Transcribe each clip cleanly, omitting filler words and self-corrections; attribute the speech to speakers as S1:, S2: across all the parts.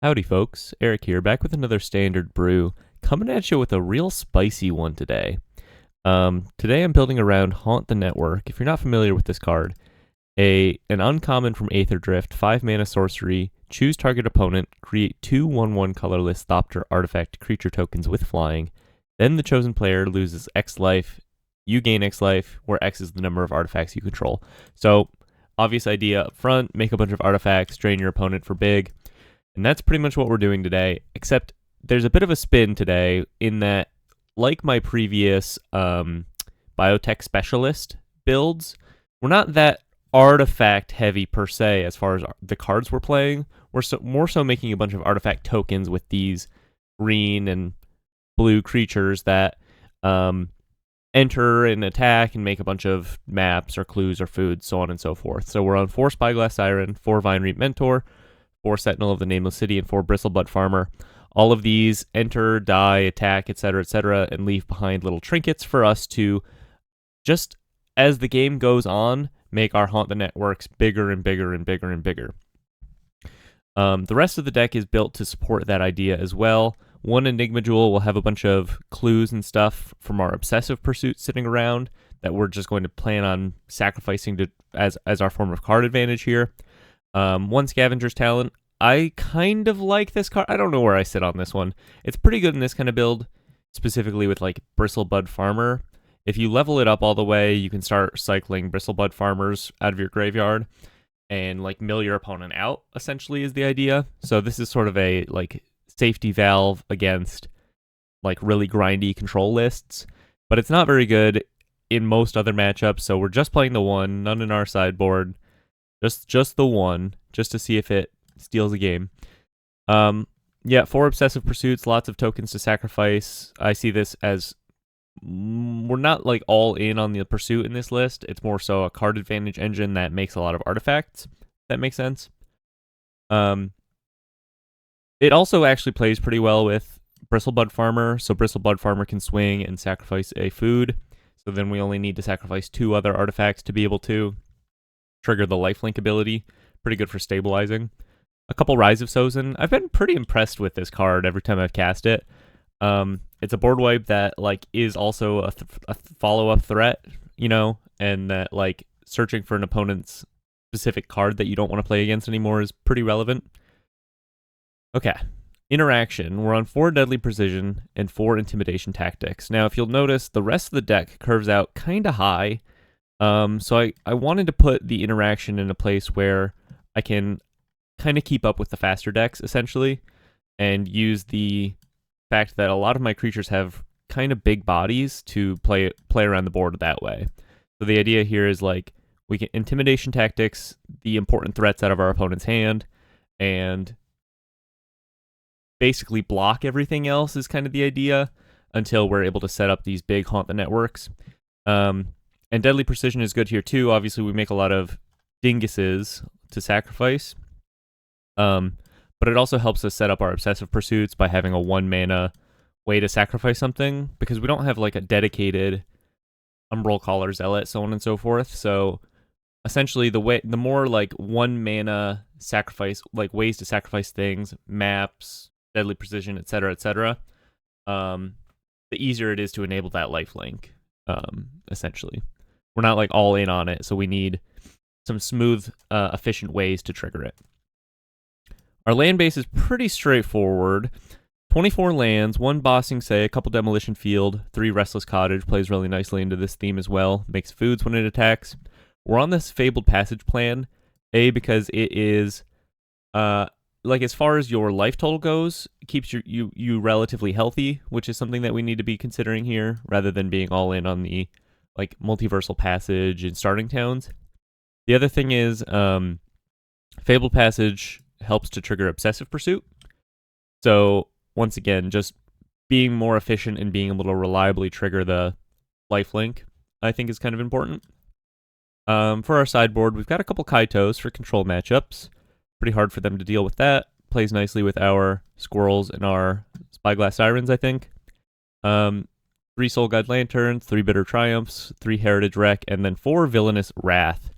S1: Howdy folks, Eric here, back with another standard brew, coming at you with a real spicy one today. Today I'm building around Haunt the Network. If you're not familiar with this card, an uncommon from Aether Drift, 5 mana sorcery, choose target opponent, create 2 1/1 colorless Thopter artifact creature tokens with flying, then the chosen player loses X life, you gain X life, where X is the number of artifacts you control. So, obvious idea up front, make a bunch of artifacts, drain your opponent for big. And that's pretty much what we're doing today, except there's a bit of a spin today in that, like my previous biotech specialist builds, we're not that artifact heavy per se as far as the cards we're playing. We're more so making a bunch of artifact tokens with these green and blue creatures that enter and attack and make a bunch of maps or clues or food, so on and so forth. So we're on 4 Spyglass Siren, 4 Vine Reap Mentor, 4 Sentinel of the Nameless City, and 4 Bristlebud Farmer. All of these enter, die, attack, etc., and leave behind little trinkets for us to, just as the game goes on, make our Haunt the Networks bigger and bigger and bigger and bigger. The rest of the deck is built to support that idea as well. One Enigma Jewel will have a bunch of clues and stuff from our Obsessive Pursuit sitting around that we're just going to plan on sacrificing to as our form of card advantage here. 1 Scavenger's Talent. I kind of like this card. I don't know where I sit on this one. It's pretty good in this kind of build, specifically with like Bristlebud Farmer. If you level it up all the way, you can start cycling Bristlebud Farmers out of your graveyard and like mill your opponent out, essentially, is the idea. So this is sort of a like safety valve against like really grindy control lists, but it's not very good in most other matchups. So we're just playing the one, none in our sideboard. Just the one, just to see if it steals a game. Yeah, 4 Obsessive Pursuits, lots of tokens to sacrifice. I see this as we're not like all in on the pursuit in this list. It's more so a card advantage engine that makes a lot of artifacts. That makes sense. It also actually plays pretty well with Bristlebud Farmer. So Bristlebud Farmer can swing and sacrifice a food. So then we only need to sacrifice 2 other artifacts to be able to trigger the lifelink ability. Pretty good for stabilizing. A couple Rise of Sozin. I've been pretty impressed with this card every time I've cast it. It's a board wipe that like is also a follow-up threat, you know, and that like searching for an opponent's specific card that you don't want to play against anymore is pretty relevant. Okay. Interaction. We're on 4 Deadly Precision and 4 Intimidation Tactics. Now, if you'll notice, the rest of the deck curves out kind of high. So I wanted to put the interaction in a place where I can kind of keep up with the faster decks, essentially, and use the fact that a lot of my creatures have kind of big bodies to play around the board that way. So the idea here is like we can Intimidation Tactics the important threats out of our opponent's hand, and basically block everything else is kind of the idea until we're able to set up these big Haunt the Networks. And Deadly Precision is good here too. Obviously, we make a lot of dinguses to sacrifice. But it also helps us set up our Obsessive Pursuits by having a 1 mana way to sacrifice something, because we don't have like a dedicated Umbral Caller Zealot, so on and so forth. So essentially the more like 1 mana sacrifice, like ways to sacrifice things, maps, Deadly Precision, etc., the easier it is to enable that lifelink, essentially. We're not like all in on it, so we need some smooth, efficient ways to trigger it. Our land base is pretty straightforward. 24 lands, 1 Bossing Say, a couple Demolition Field, 3 Restless Cottage, plays really nicely into this theme as well, makes foods when it attacks. We're on this Fabled Passage plan, because it is, like as far as your life total goes, it keeps you relatively healthy, which is something that we need to be considering here, rather than being all in on the like Multiversal Passage and Starting Towns. The other thing is, Fabled Passage helps to trigger Obsessive Pursuit. So once again, just being more efficient and being able to reliably trigger the lifelink, I think is kind of important. For our sideboard, we've got a couple Kaitos for control matchups. Pretty hard for them to deal with that. Plays nicely with our Squirrels and our Spyglass Sirens, I think. 3 Soul Guide Lanterns, 3 Bitter Triumphs, 3 Heritage Wreck, and then 4 Villainous Wrath.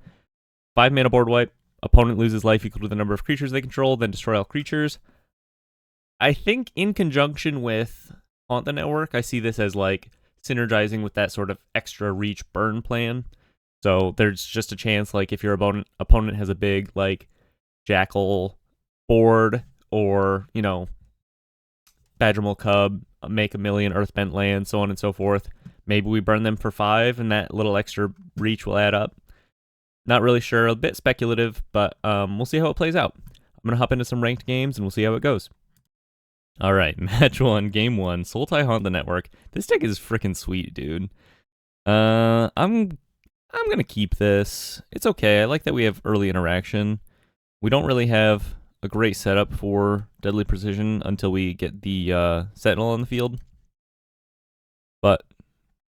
S1: 5 mana board wipe. Opponent loses life equal to the number of creatures they control, then destroy all creatures. I think in conjunction with Haunt the Network, I see this as like synergizing with that sort of extra reach burn plan. So there's just a chance, like if your opponent has a big like Jackal board, or Badgermole Cub, make a million Earthbent lands, so on and so forth. Maybe we burn them for 5, and that little extra reach will add up. Not really sure, a bit speculative, but we'll see how it plays out. I'm gonna hop into some ranked games, and we'll see how it goes. All right, match 1, game 1. Sultai Haunt the Network. This deck is freaking sweet, dude. I'm gonna keep this. It's okay. I like that we have early interaction. We don't really have a great setup for Deadly Precision until we get the Sentinel on the field. But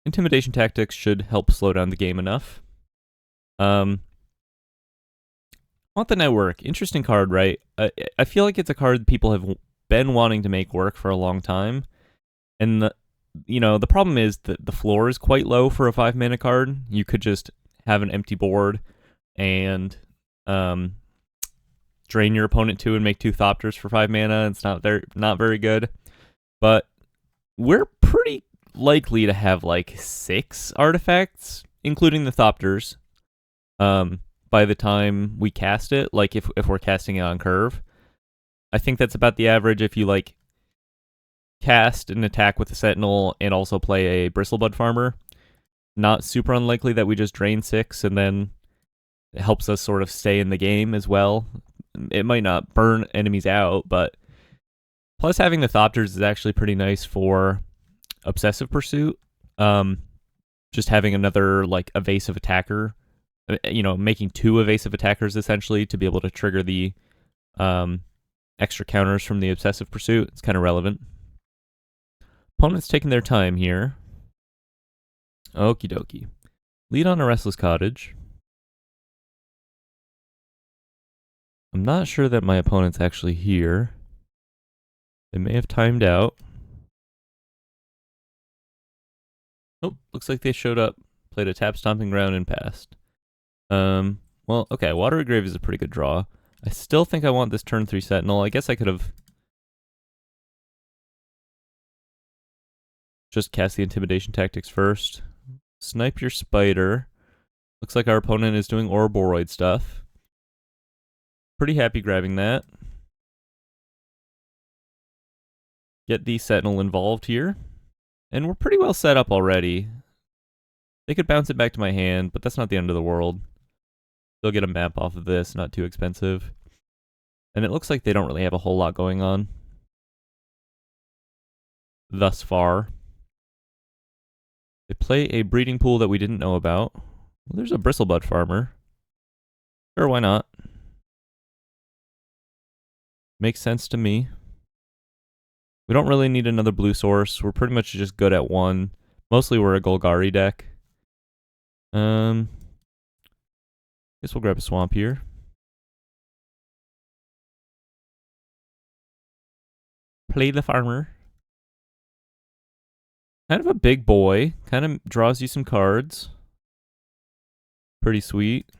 S1: Intimidation Tactics should help slow down the game enough. Haunt the Network. Interesting card, right? I feel like it's a card people have been wanting to make work for a long time. And the problem is that the floor is quite low for a 5-mana card. You could just have an empty board and drain your opponent 2 and make 2 Thopters for 5 mana. It's not very good. But we're pretty likely to have like 6 artifacts, including the Thopters, by the time we cast it, like if we're casting it on curve. I think that's about the average if you like cast an attack with a Sentinel and also play a Bristlebud Farmer. Not super unlikely that we just drain 6 and then it helps us sort of stay in the game as well. It might not burn enemies out, but plus having the Thopters is actually pretty nice for Obsessive Pursuit. Just having another like evasive attacker, making 2 evasive attackers essentially to be able to trigger the extra counters from the Obsessive Pursuit. It's kind of relevant. Opponent's taking their time here. Okie dokie. Lead on a Restless Cottage. I'm not sure that my opponent's actually here. They may have timed out. Oh, looks like they showed up, played a Tap Stomping Ground, and passed. Well, okay, Watery Grave is a pretty good draw. I still think I want this turn 3 Sentinel. I guess I could have just cast the Intimidation Tactics first. Snipe your Spider. Looks like our opponent is doing Ouroboros stuff. Pretty happy grabbing that. Get the Sentinel involved here. And we're pretty well set up already. They could bounce it back to my hand, but that's not the end of the world. They'll get a map off of this, not too expensive. And it looks like they don't really have a whole lot going on thus far. They play a breeding pool that we didn't know about. Well, there's a Bristlebud Farmer. Sure, why not? Makes sense to me. We don't really need another blue source. We're pretty much just good at 1. Mostly we're a Golgari deck. Guess we'll grab a Swamp here. Play the Farmer. Kind of a big boy. Kind of draws you some cards. Pretty sweet.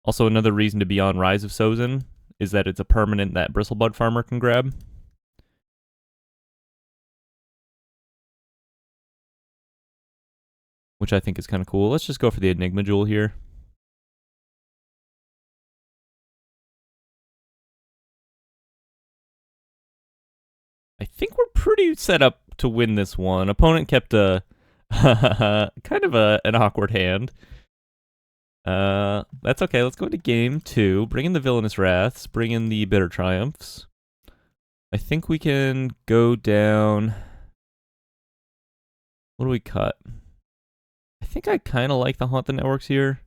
S1: Also, another reason to be on Rise of Sozin is that it's a permanent that Bristlebud Farmer can grab. Which I think is kind of cool. Let's just go for the Enigma Jewel here. I think we're pretty set up to win this one. Opponent kept a kind of an awkward hand. That's okay. Let's go into game 2. Bring in the Villainous Wraths. Bring in the Bitter Triumphs. I think we can go down. What do we cut? I think I kind of like the Haunt the Networks here.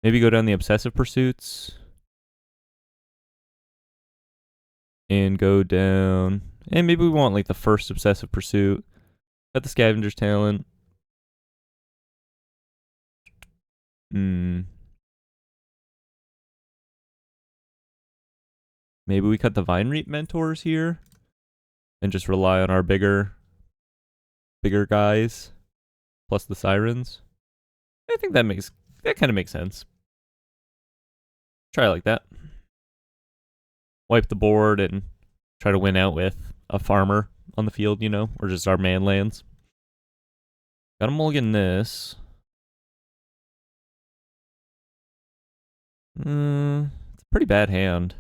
S1: Maybe go down the Obsessive Pursuits. And go down. And maybe we want like the first Obsessive Pursuit. Got the Scavenger's Talent. Maybe we cut the Vine Reap Mentors here. And just rely on our bigger guys. Plus the Sirens. I think that kind of makes sense. Try it like that. Wipe the board and try to win out with a farmer on the field, you know, or just our man lands. Gotta mulligan this. It's a pretty bad hand.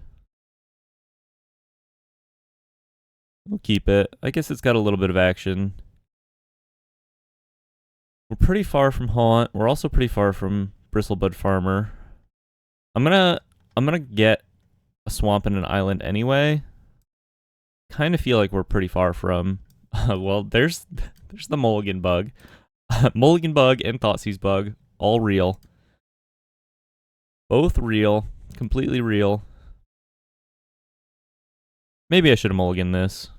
S1: We'll keep it. I guess it's got a little bit of action. We're pretty far from Haunt. We're also pretty far from Bristlebud Farmer. I'm gonna get a swamp and an island anyway. Kind of feel like we're pretty far from. Well, there's the Mulligan bug. Mulligan bug and Thoughtseize bug, all real. Both real, completely real. Maybe I should have mulliganed this.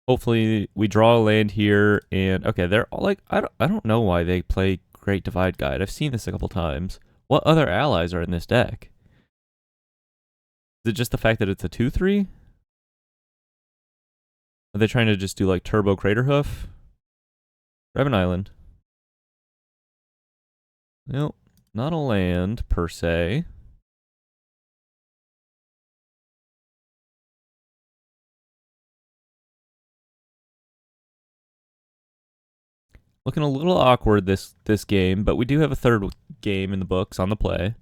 S1: Hopefully we draw a land here, and okay, they're all like, I don't know why they play Great Divide Guide. I've seen this a couple times. What other allies are in this deck? Is it just the fact that it's a 2/3? Are they trying to just do like Turbo Craterhoof? Grab an island. Nope, not a land per se. Looking a little awkward this game, but we do have a third game in the books on the play.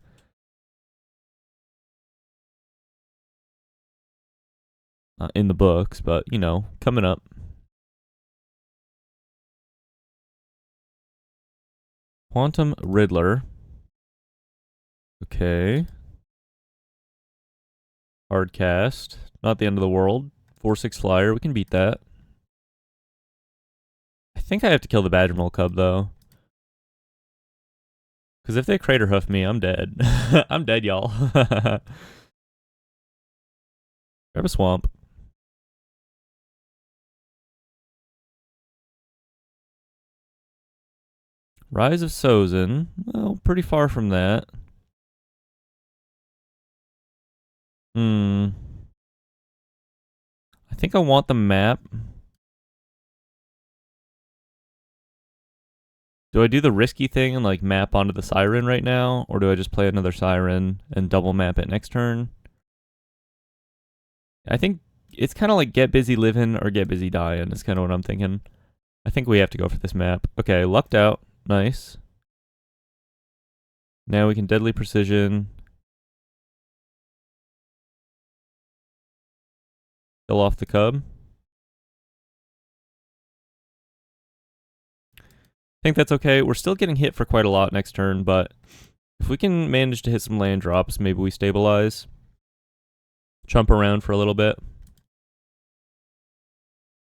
S1: Not in the books, but, you know, coming up. Quantum Riddler. Okay. Hard cast. Not the end of the world. 4/6 flyer. We can beat that. I think I have to kill the Badgermole Cub, though. Because if they Craterhoof me, I'm dead. I'm dead, y'all. Grab a swamp. Rise of Sozin. Well, pretty far from that. I think I want the map. Do I do the risky thing and like map onto the Siren right now? Or do I just play another Siren and double map it next turn? I think it's kind of like get busy living or get busy dying is kind of what I'm thinking. I think we have to go for this map. Okay, lucked out. Nice. Now we can Deadly Precision. Kill off the Cub. I think that's okay. We're still getting hit for quite a lot next turn, but if we can manage to hit some land drops, maybe we stabilize. Chump around for a little bit.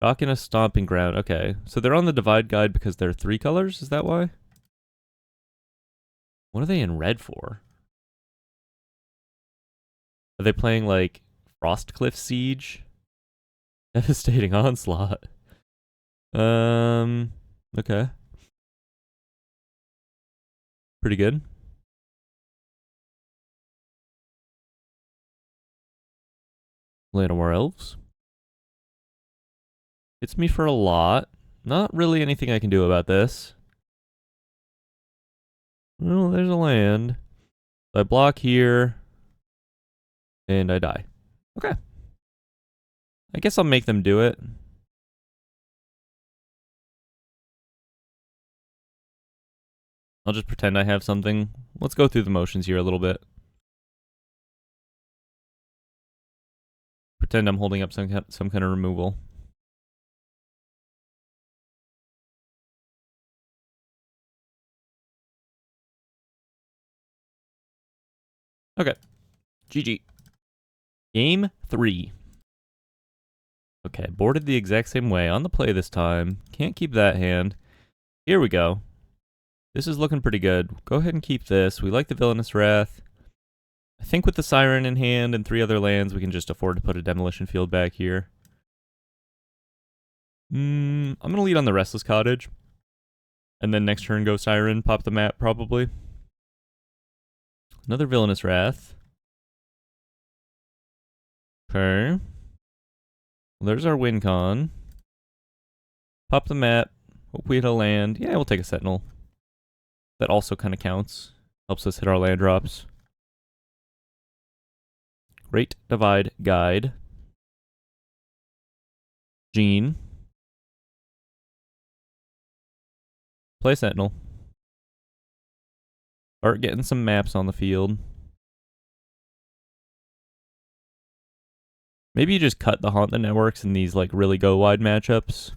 S1: Rock in a Stomping Ground. Okay, so they're on the Divide Guide because they're 3 colors? Is that why? What are they in red for? Are they playing like Frostcliff Siege? Devastating Onslaught. Okay. Pretty good. Llanowar Elves. Hits me for a lot. Not really anything I can do about this. Well, there's a land. I block here. And I die. Okay. I guess I'll make them do it. I'll just pretend I have something. Let's go through the motions here a little bit. Pretend I'm holding up some kind of removal. Okay. GG. Game 3. Okay, boarded the exact same way. On the play this time. Can't keep that hand. Here we go. This is looking pretty good. Go ahead and keep this. We like the Villainous Wrath. I think with the Siren in hand and 3 other lands, we can just afford to put a Demolition Field back here. I'm going to lead on the Restless Cottage. And then next turn go Siren, pop the map probably. Another Villainous Wrath. Okay. Well, there's our win con. Pop the map. Hope we hit a land. Yeah, we'll take a Sentinel. That also kind of counts. Helps us hit our land drops. Great Divide Guide. Gene. Play Sentinel. Start getting some maps on the field. Maybe you just cut the Haunt the Networks in these like really go wide matchups.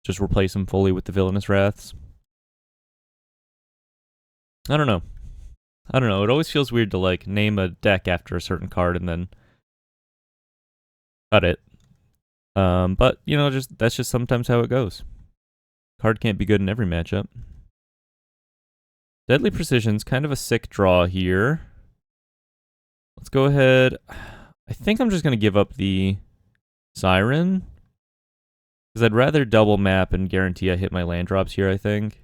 S1: Just replace them fully with the Villainous Wraths. I don't know. It always feels weird to like name a deck after a certain card and then cut it. But you know, that's just sometimes how it goes. Card can't be good in every matchup. Deadly Precision's kind of a sick draw here. Let's go ahead. I think I'm just going to give up the Siren. Because I'd rather double map and guarantee I hit my land drops here, I think.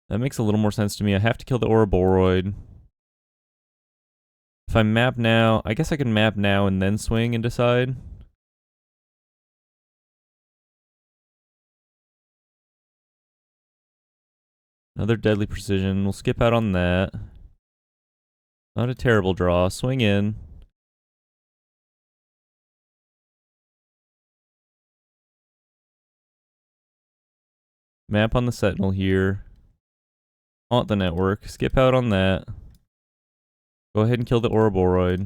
S1: That makes a little more sense to me. I have to kill the Ouroboros. If I map now, I guess I can map now and then swing and decide. Another Deadly Precision. We'll skip out on that. Not a terrible draw. Swing in. Map on the Sentinel here. Haunt the Network. Skip out on that. Go ahead and kill the Ouroboros.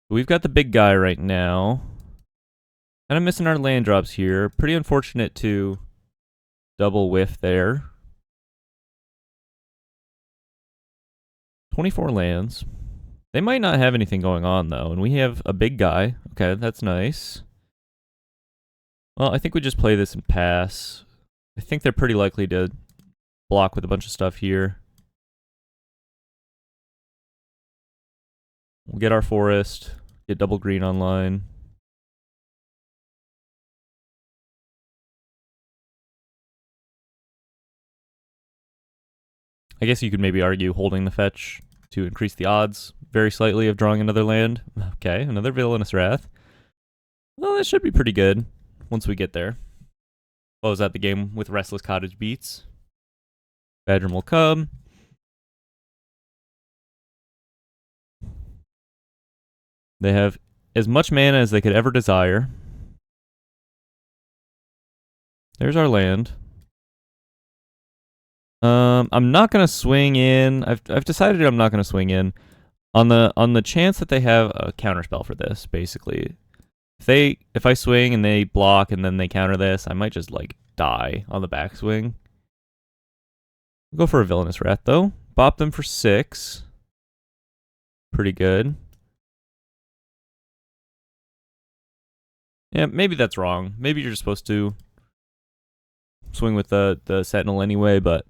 S1: We've got the big guy right now. Kind of missing our land drops here. Pretty unfortunate to double whiff there. 24 lands. They might not have anything going on, though. And we have a big guy. Okay, that's nice. Well, I think we just play this and pass. I think they're pretty likely to block with a bunch of stuff here. We'll get our forest. Get double green online. I guess you could maybe argue holding the fetch to increase the odds very slightly of drawing another land. Okay, another Villainous Wrath. Well, that should be pretty good once we get there. Close out the game with Restless Cottage beats. Badger will come. They have as much mana as they could ever desire. There's our land. I'm not gonna swing in. I've decided I'm not gonna swing in on the chance that they have a counterspell for this. Basically, if I swing and they block and then they counter this, I might just like die on the backswing. We'll go for a Villainous Wrath though. Bop them for 6. Pretty good. Yeah, maybe that's wrong. Maybe you're just supposed to swing with the Sentinel anyway, but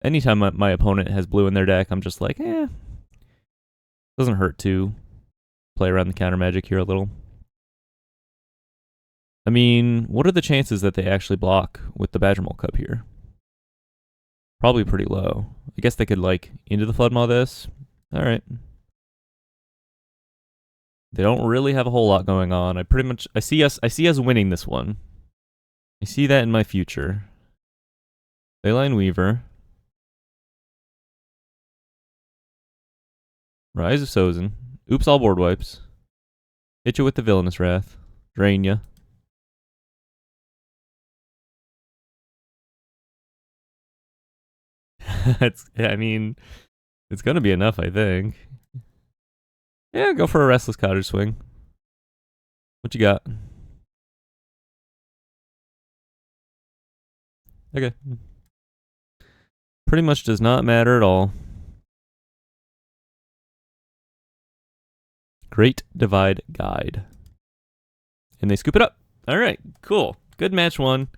S1: anytime my opponent has blue in their deck, I'm just like, doesn't hurt to play around the counter magic here a little. I mean, what are the chances that they actually block with the Badger Cup here? Probably pretty low. I guess they could like into the Floodmaw this. All right. They don't really have a whole lot going on. I see us winning this one. I see that in my future. Leyline Weaver. Rise of Sozin. Oops, all board wipes. Hit you with the Villainous Wrath. Drain ya. I mean, it's gonna be enough, I think. Yeah, go for a Restless Cottage swing. What you got? Okay. Pretty much does not matter at all. Great Divide Guide. And they scoop it up. All right, cool. Good match one.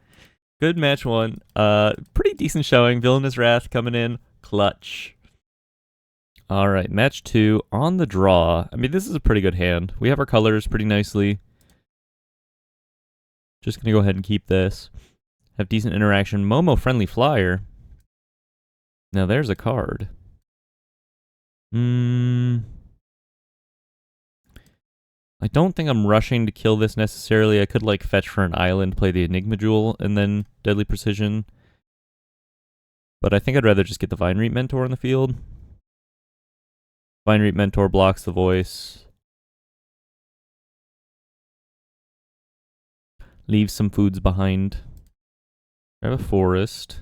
S1: Good match one. Pretty decent showing. Villainous Wrath coming in clutch. All right, match 2 on the draw. I mean, this is a pretty good hand. We have our colors pretty nicely. Just going to go ahead and keep this. Have decent interaction. Momo Friendly Flyer. Now there's a card. I don't think I'm rushing to kill this necessarily. I could like fetch for an island, play the Enigma Jewel, and then Deadly Precision. But I think I'd rather just get the Vine Reap Mentor on the field. Vine Reap Mentor blocks the voice. Leaves some foods behind. Grab a forest.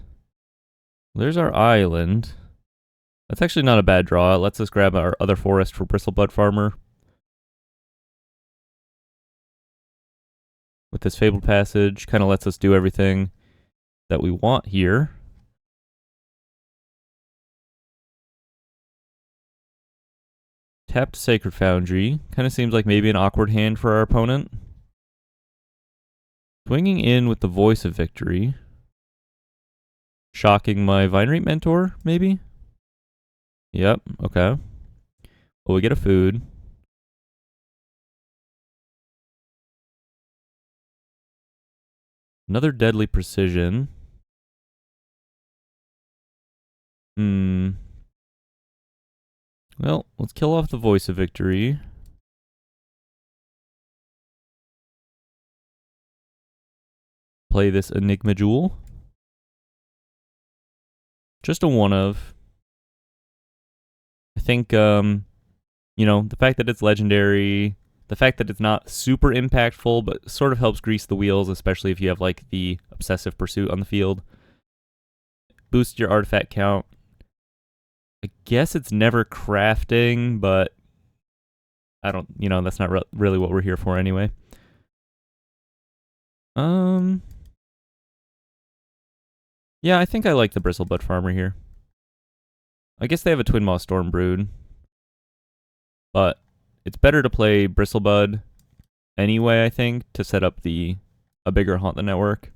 S1: There's our island. That's actually not a bad draw. It lets us grab our other forest for Bristlebud Farmer. With this Fabled Passage, kind of lets us do everything that we want here. Tapped Sacred Foundry. Kind of seems like maybe an awkward hand for our opponent. Swinging in with the Voice of Victory. Shocking my Vine Reap Mentor, maybe? Yep, okay. Well, we get a food. Another Deadly Precision. Well, let's kill off the Voice of Victory. Play this Enigma Jewel. Just a one of. I think, the fact that it's legendary, the fact that it's not super impactful, but sort of helps grease the wheels, especially if you have, like, the Obsessive Pursuit on the field. Boost your artifact count. I guess it's never crafting, but I don't, that's not really what we're here for anyway. Yeah, I think I like the Bristlebud Farmer here. I guess they have a Twin Maw Stormbrood, but it's better to play Bristlebud anyway, I think, to set up a bigger Haunt the Network.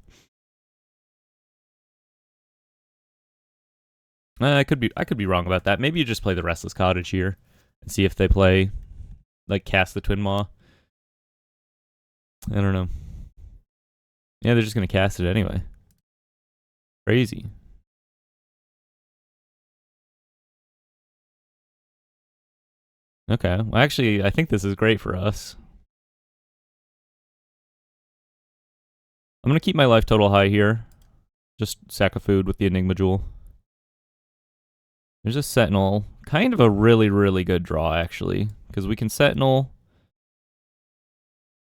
S1: I could be wrong about that. Maybe you just play the Restless Cottage here and see if they play, like, cast the Twin Maw. I don't know. Yeah, they're just gonna cast it anyway. Crazy. Okay. Well, actually, I think this is great for us. I'm gonna keep my life total high here. Just sack a food with the Enigma Jewel. There's a Sentinel. Kind of a really, really good draw, actually. Because we can Sentinel,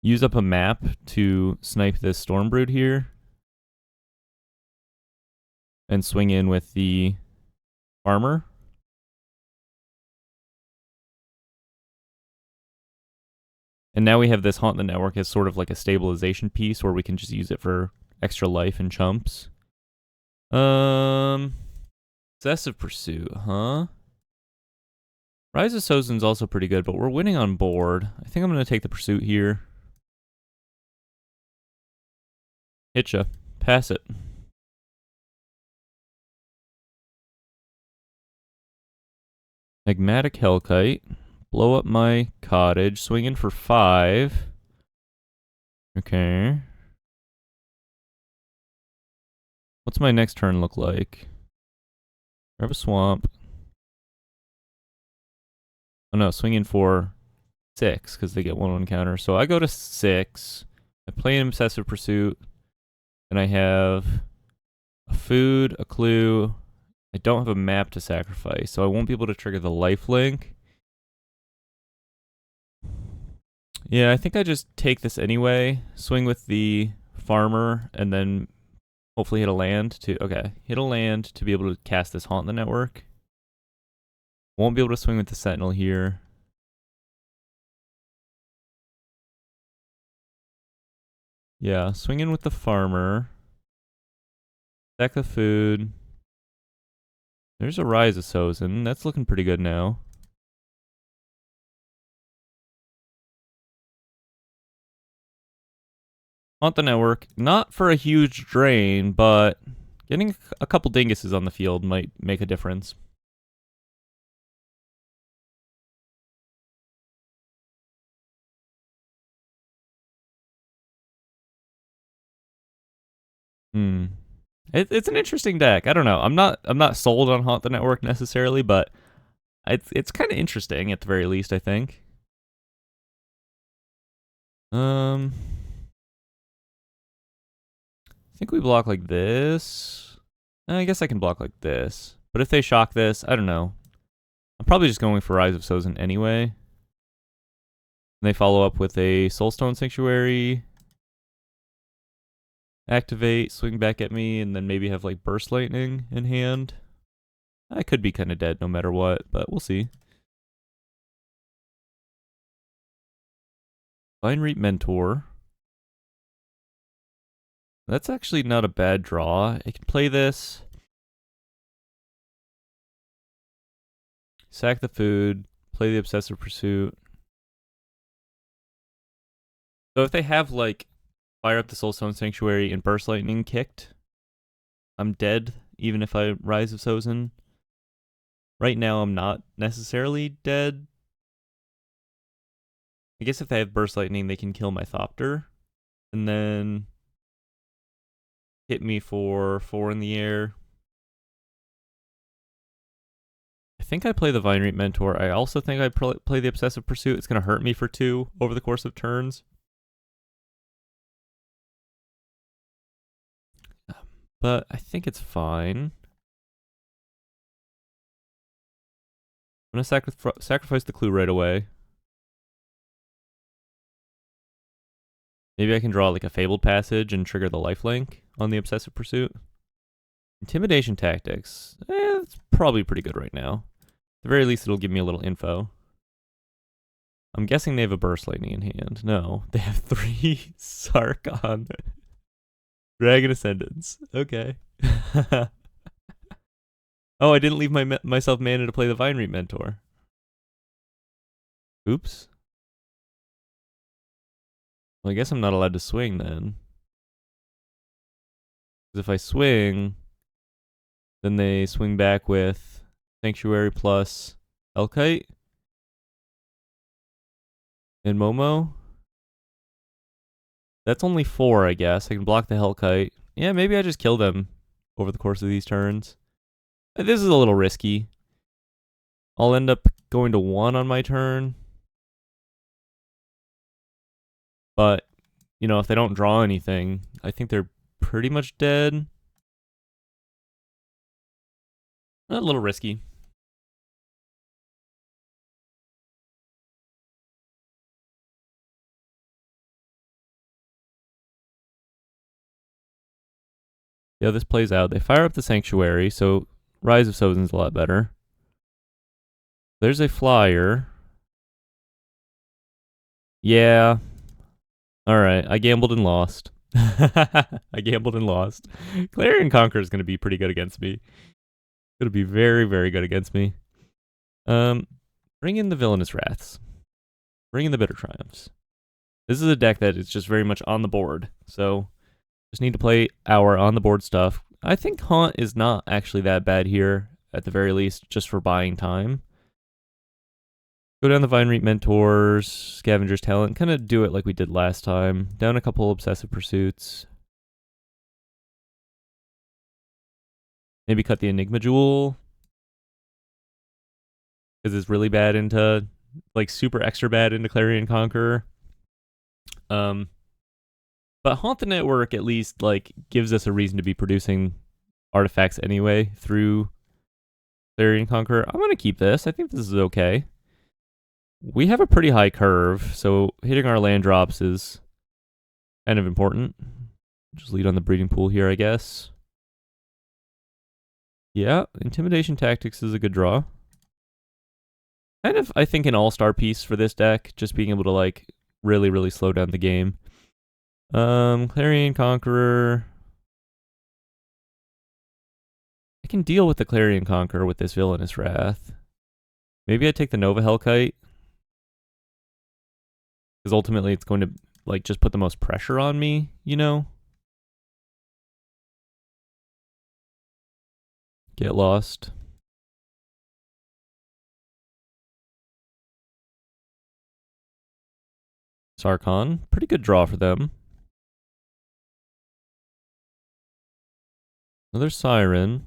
S1: use up a map to snipe this Stormbrood here, and swing in with the Farmer. And now we have this Haunt the Network as sort of like a stabilization piece where we can just use it for extra life and chumps. Obsessive Pursuit, huh? Rise of Sozin's also pretty good, but we're winning on board. I think I'm going to take the Pursuit here. Hitcha. Pass it. Magmatic Hellkite. Blow up my cottage. Swing in for 5. Okay. What's my next turn look like? Grab a swamp. Oh no, swing in for 6 because they get 1/1 counter. So I go to 6. I play an Obsessive Pursuit. And I have a food, a clue. I don't have a map to sacrifice, so I won't be able to trigger the lifelink. Yeah, I think I just take this anyway. Swing with the Farmer, and then hopefully hit a land to... Okay, hit a land to be able to cast this Haunt the Network. Won't be able to swing with the Sentinel here. Yeah, swing in with the Farmer. Stack the food. There's a Rise of Sozin. That's looking pretty good now. Haunt the Network. Not for a huge drain, but getting a couple dinguses on the field might make a difference. It's an interesting deck. I don't know. I'm not sold on Haunt the Network necessarily, but it's kind of interesting at the very least, I think. I think we block like this. I guess I can block like this. But if they shock this, I don't know. I'm probably just going for Rise of Sozin anyway. And they follow up with a Soulstone Sanctuary. Activate, swing back at me, and then maybe have like Burst Lightning in hand. I could be kind of dead no matter what, but we'll see. Vine Reap Mentor. That's actually not a bad draw. I can play this. Sack the food. Play the Obsessive Pursuit. So if they have like Fire up the Soulstone Sanctuary and Burst Lightning kicked, I'm dead even if I Rise of Sozin. Right now I'm not necessarily dead. I guess if they have Burst Lightning, they can kill my Thopter. And then hit me for 4 in the air. I think I play the Vine Reap Mentor. I also think I play the Obsessive Pursuit. It's going to hurt me for 2 over the course of turns. But I think it's fine. I'm going to sacrifice the clue right away. Maybe I can draw like a Fabled Passage and trigger the lifelink on the Obsessive Pursuit. Intimidation Tactics. It's probably pretty good right now. At the very least, it'll give me a little info. I'm guessing they have a Burst Lightning in hand. No, they have 3 Sarkon. Dragon Ascendants. Okay. Oh, I didn't leave myself mana to play the Vine Reap Mentor. Oops. Well, I guess I'm not allowed to swing then. Because if I swing, then they swing back with Sanctuary plus Elkite and Momo. That's only 4, I guess. I can block the Hellkite. Yeah, maybe I just kill them over the course of these turns. This is a little risky. I'll end up going to 1 on my turn. But, you know, if they don't draw anything, I think they're pretty much dead. A little risky. Yeah, this plays out. They fire up the Sanctuary, so Rise of Sozin's a lot better. There's a flyer. Yeah. Alright, I gambled and lost. I gambled and lost. Clarion Conqueror is going to be pretty good against me. Going to be very, very good against me. Bring in the Villainous Wraths. Bring in the Bitter Triumphs. This is a deck that is just very much on the board, so just need to play our on the board stuff. I think Haunt is not actually that bad here, at the very least, just for buying time. Go down the Vine Reap Mentors, Scavenger's Talent, kind of do it like we did last time. Down a couple Obsessive Pursuits. Maybe cut the Enigma Jewel. Because it's really bad into, like super extra bad into Clarion Conqueror. But Haunt the Network at least like gives us a reason to be producing artifacts anyway through Clarion Conqueror. I'm going to keep this. I think this is okay. We have a pretty high curve, so hitting our land drops is kind of important. Just lead on the breeding pool here, I guess. Yeah, Intimidation Tactics is a good draw. Kind of, I think, an all-star piece for this deck, just being able to, like, really, really slow down the game. Clarion Conqueror. I can deal with the Clarion Conqueror with this Villainous Wrath. Maybe I take the Nova Hellkite. Because ultimately it's going to, like, just put the most pressure on me, you know? Get lost. Sarkon. Pretty good draw for them. Another Siren.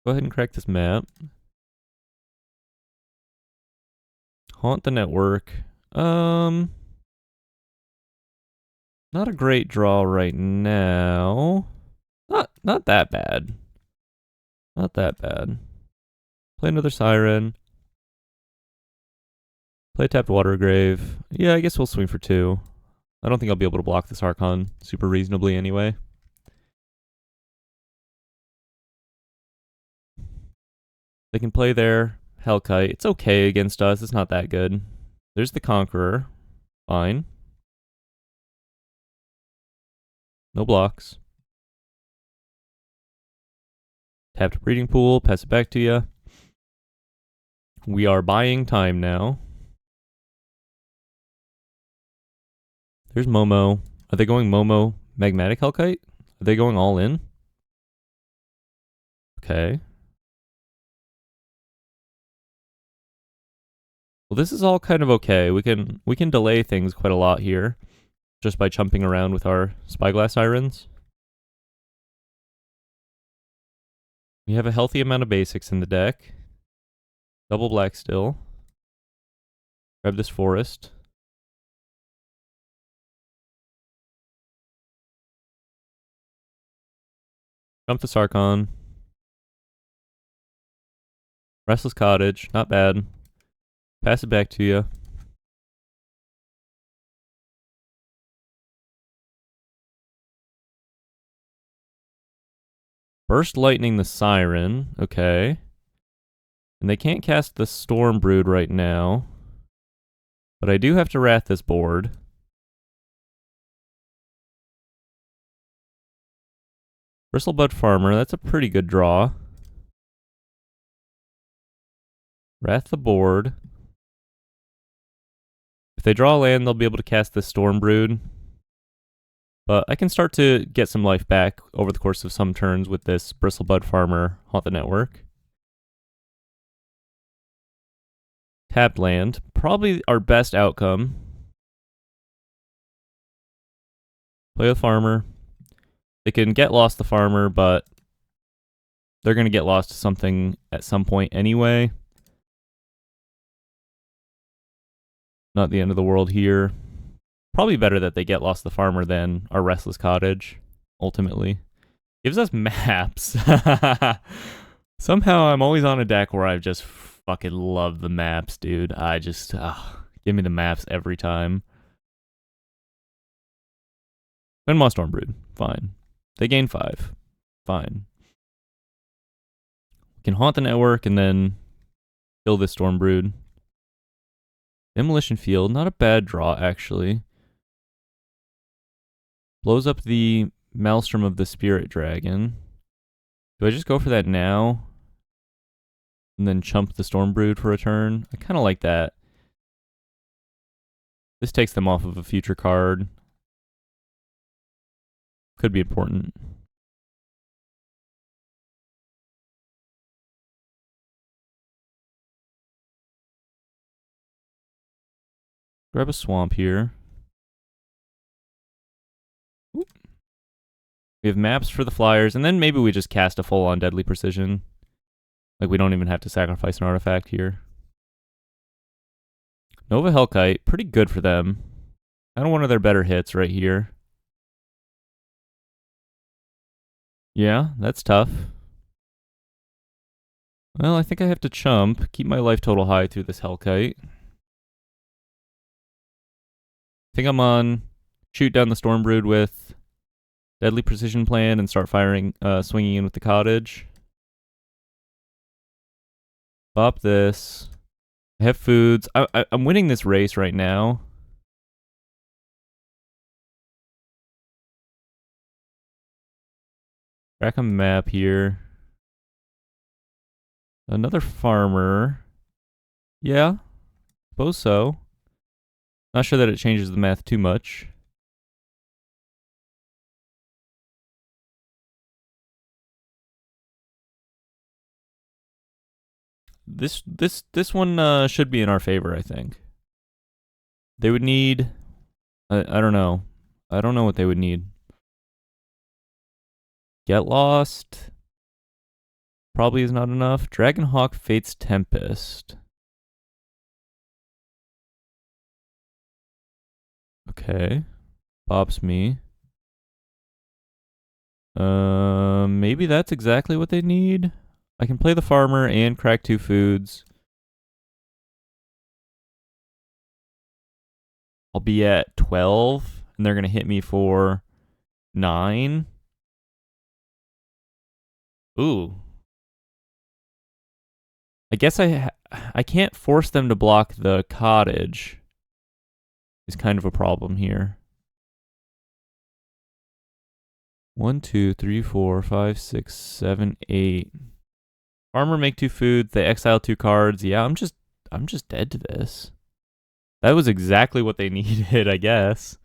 S1: Go ahead and crack this map. Haunt the Network. Not a great draw right now. Not that bad. Not that bad. Play another Siren. Play tapped Watergrave. Yeah, I guess we'll swing for 2. I don't think I'll be able to block this Archon super reasonably anyway. They can play their Hellkite. It's okay against us. It's not that good. There's the Conqueror. Fine. No blocks. Tapped Breeding Pool. Pass it back to you. We are buying time now. There's Momo. Are they going Momo Magmatic Hellkite? Are they going all in? Okay. Well, this is all kind of okay. We can delay things quite a lot here just by chumping around with our Spyglass Sirens. We have a healthy amount of basics in the deck. Double black still. Grab this forest. Jump the Sarkon. Restless Cottage, not bad. Pass it back to you. Burst Lightning the Siren, okay. And they can't cast the Storm Brood right now. But I do have to Wrath this board. Bristlebud Farmer, that's a pretty good draw. Wrath the board. If they draw land, they'll be able to cast the Storm Brood. But I can start to get some life back over the course of some turns with this Bristlebud Farmer Haunt the Network. Tapped land. Probably our best outcome. Play with Farmer. They can get lost the Farmer, but they're going to get lost to something at some point anyway. Not the end of the world here. Probably better that they get lost the Farmer than our Restless Cottage, ultimately. Gives us maps. Somehow I'm always on a deck where I just fucking love the maps, dude. I just, give me the maps every time. Grandma Stormbrood, fine. They gain 5, fine. We can haunt the network and then kill this Stormbrood. Demolition Field, not a bad draw, actually. Blows up the Maelstrom of the Spirit Dragon. Do I just go for that now? And then chump the Stormbrood for a turn? I kind of like that. This takes them off of a future card. Could be important. Grab a swamp here. Oop. We have maps for the flyers, and then maybe we just cast a full-on Deadly Precision. Like, we don't even have to sacrifice an artifact here. Nova Hellkite, pretty good for them. Kind of one of their better hits right here. Yeah, that's tough. Well, I think I have to chump, keep my life total high through this Hellkite. I think I'm on shoot down the Stormbrood with Deadly Precision Plan and start firing, swinging in with the Cottage. Bop this. I have foods. I'm winning this race right now. Crack a map here. Another farmer. Yeah, suppose so. Not sure that it changes the math too much. This one should be in our favor, I think. They would need. I don't know. I don't know what they would need. Get lost. Probably is not enough. Dragonhawk Fate's Tempest. Okay. Bops me. Maybe that's exactly what they need. I can play the farmer and crack 2 foods. I'll be at 12, and they're going to hit me for 9. Ooh. I guess I can't force them to block the cottage. Is kind of a problem here. 1, 2, 3, 4, 5, 6, 7, 8. Farmer make 2 foods. They exile 2 cards. Yeah, I'm just dead to this. That was exactly what they needed, I guess.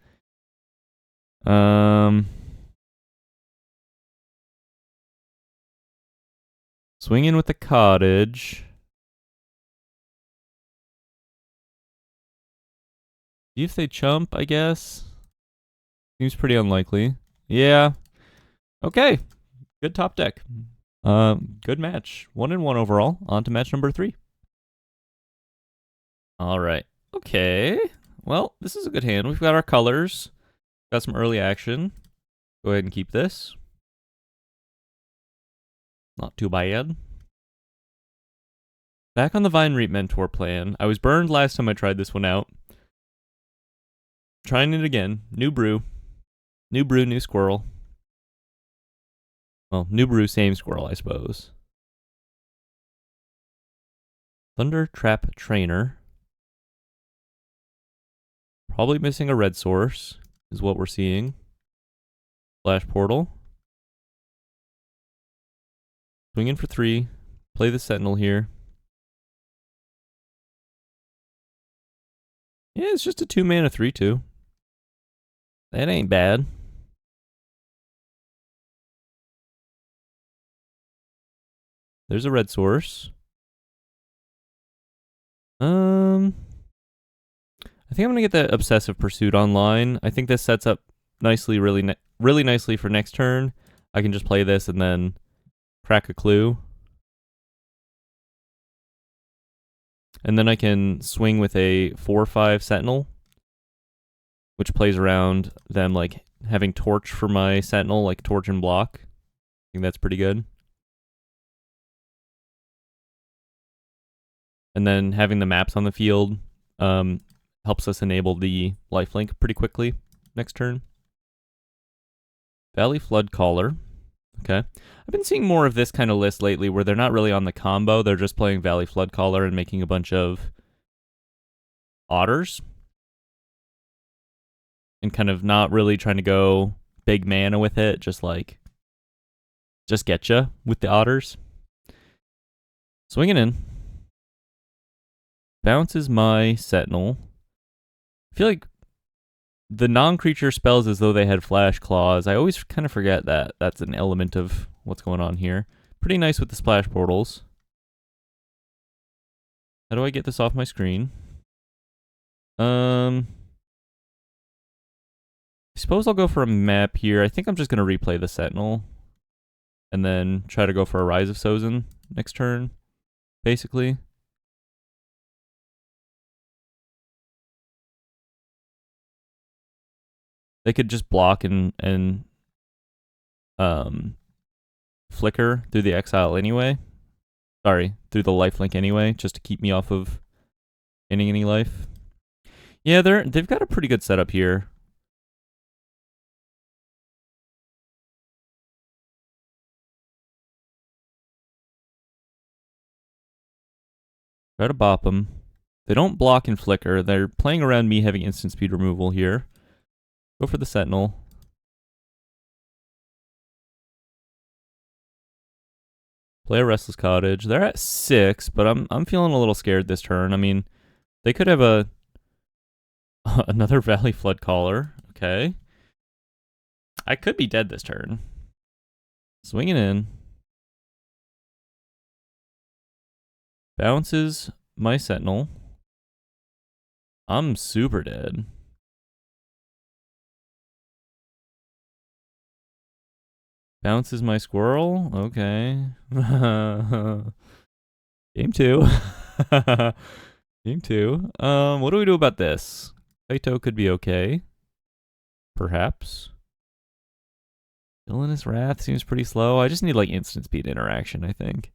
S1: Swing in with the cottage. See if they chump, I guess. Seems pretty unlikely. Yeah. Okay. Good top deck. Good match. 1-1 overall. On to match number 3. All right. Okay. Well, this is a good hand. We've got our colors. Got some early action. Go ahead and keep this. Not too bad. Back on the Vine Reap Mentor plan. I was burned last time I tried this one out. Trying it again. New brew. New brew, new squirrel. Well, new brew, same squirrel, I suppose. Thunder Trap Trainer. Probably missing a red source, is what we're seeing. Flash Portal. Swing in for 3. Play the Sentinel here. Yeah, it's just a 2-mana 3/2. That ain't bad. There's a red source. I think I'm gonna get the Obsessive Pursuit online. I think this sets up nicely, really nicely for next turn. I can just play this and then crack a clue. And then I can swing with a 4/5 Sentinel, which plays around them like having Torch for my Sentinel, like Torch and block. I think that's pretty good. And then having the maps on the field helps us enable the lifelink pretty quickly next turn. Valley Flood Caller. Okay. I've been seeing more of this kind of list lately where they're not really on the combo. They're just playing Valley Flood Caller and making a bunch of otters. And kind of not really trying to go big mana with it. Just get ya with the otters. Swinging in. Bounces my Sentinel. I feel like the non-creature spells as though they had Flash Claws. I always kind of forget that that's an element of what's going on here. Pretty nice with the splash portals. How do I get this off my screen? I suppose I'll go for a map here. I think I'm just going to replay the Sentinel. And then try to go for a Rise of Sozin next turn, basically. They could just block and flicker through the exile anyway. Sorry, through the lifelink anyway, just to keep me off of gaining any life. Yeah, they've got a pretty good setup here. Try to bop them. They don't block and flicker. They're playing around me having instant speed removal here. Go for the Sentinel. Play a Restless Cottage. They're at 6, but I'm feeling a little scared this turn. I mean, they could have another Valley Flood Caller. Okay. I could be dead this turn. Swinging in. Bounces my Sentinel. I'm super dead. Bounces my Squirrel. Okay. Game 2. Game 2. What do we do about this? Kaito could be okay. Perhaps. Villainous Wrath seems pretty slow. I just need like instant speed interaction, I think.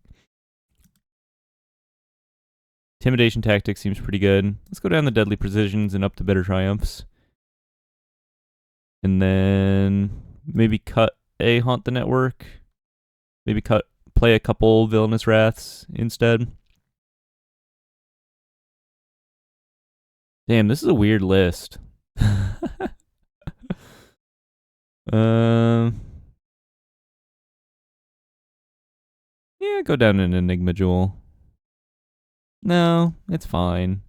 S1: Intimidation Tactics seems pretty good. Let's go down the Deadly Precisions and up to Bitter Triumphs. And then maybe cut a Haunt the Network. Maybe play a couple Villainous Wraths instead. Damn, this is a weird list. Yeah, go down an Enigma Jewel. No, it's fine.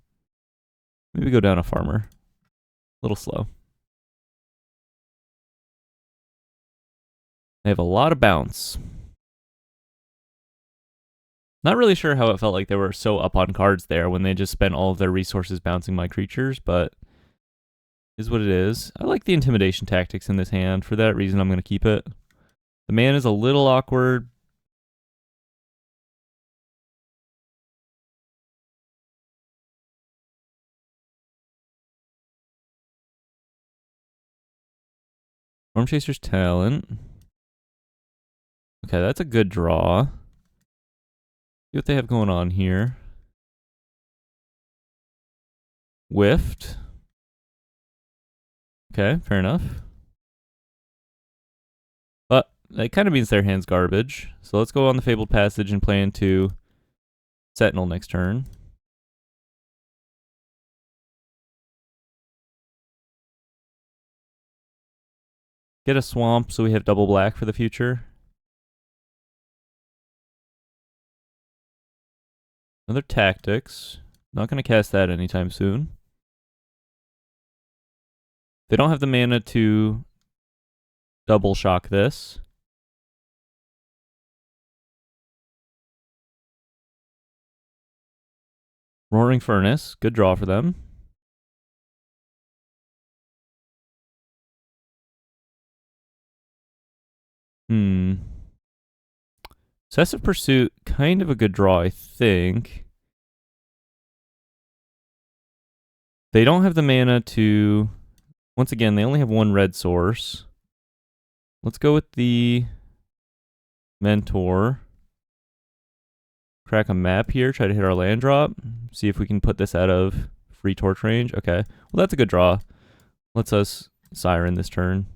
S1: Maybe go down a Farmer. A little slow. They have a lot of bounce. Not really sure how it felt like they were so up on cards there when they just spent all of their resources bouncing my creatures, but is what it is. I like the Intimidation Tactics in this hand. For that reason, I'm going to keep it. The man is a little awkward. Storm Chaser's Talent. Okay, that's a good draw. See what they have going on here. Whiffed. Okay, fair enough. But that kind of means their hand's garbage. So let's go on the Fabled Passage and play into Sentinel next turn. Get a swamp so we have double black for the future. Another Tactics. Not going to cast that anytime soon. They don't have the mana to double shock this. Roaring Furnace. Good draw for them. Obsessive Pursuit, kind of a good draw, I think. They don't have the mana to... Once again, they only have one red source. Let's go with the Mentor. Crack a map here, try to hit our land drop. See if we can put this out of free torch range. Okay, well that's a good draw. Lets us Siren this turn.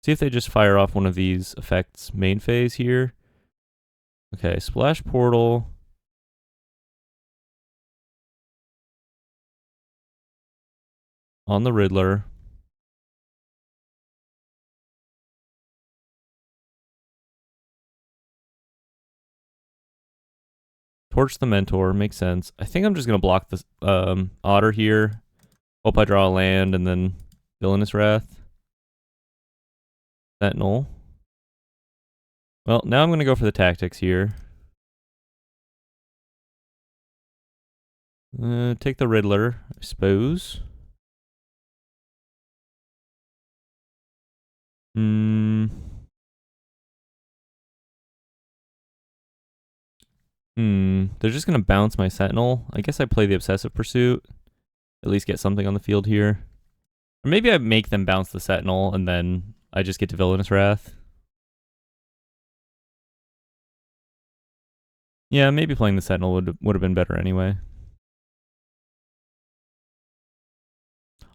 S1: See if they just fire off one of these effects main phase here. Okay, Splash Portal. On the Riddler. Torch the Mentor, makes sense. I think I'm just going to block this Otter here. Hope I draw a land and then Villainous Wrath. Sentinel. Well, now I'm going to go for the Tactics here. Take the Riddler, I suppose. They're just going to bounce my Sentinel. I guess I play the Obsessive Pursuit. At least get something on the field here. Or maybe I make them bounce the Sentinel and then I just get to Villainous Wrath. Yeah, maybe playing the Sentinel would have been better anyway.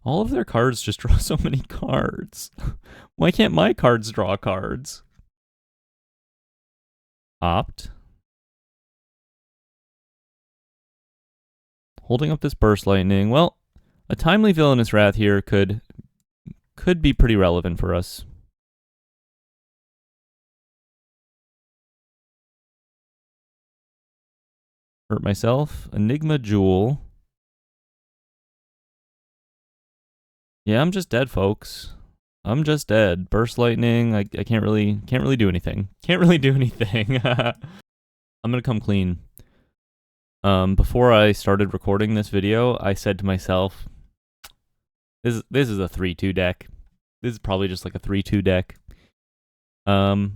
S1: All of their cards just draw so many cards. Why can't my cards draw cards? Opt. Holding up this Burst Lightning. Well, a timely Villainous Wrath here could be pretty relevant for us. Hurt myself. Enigma Jewel. Yeah, I'm just dead, folks. I'm just dead. Burst Lightning. I can't really do anything. Can't really do anything. I'm gonna come clean. Before I started recording this video, I said to myself, this is a 3-2 deck. This is probably just like a 3-2 deck. And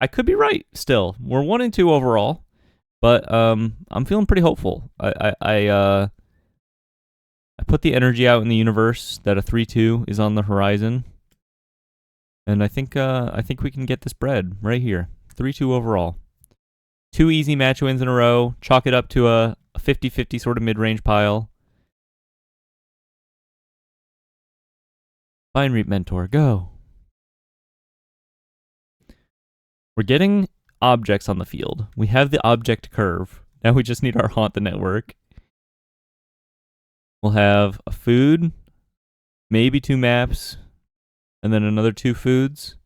S1: I could be right still. We're 1 and 2 overall, but I'm feeling pretty hopeful. I put the energy out in the universe that a 3-2 is on the horizon, and I think we can get this bread right here. 3-2 overall. 2 easy match wins in a row. Chalk it up to a 50-50 sort of mid-range pile. Vine Reap Mentor, go. We're getting objects on the field. We have the object curve. Now we just need our Haunt the Network. We'll have a food, maybe 2 maps, and then another 2 foods.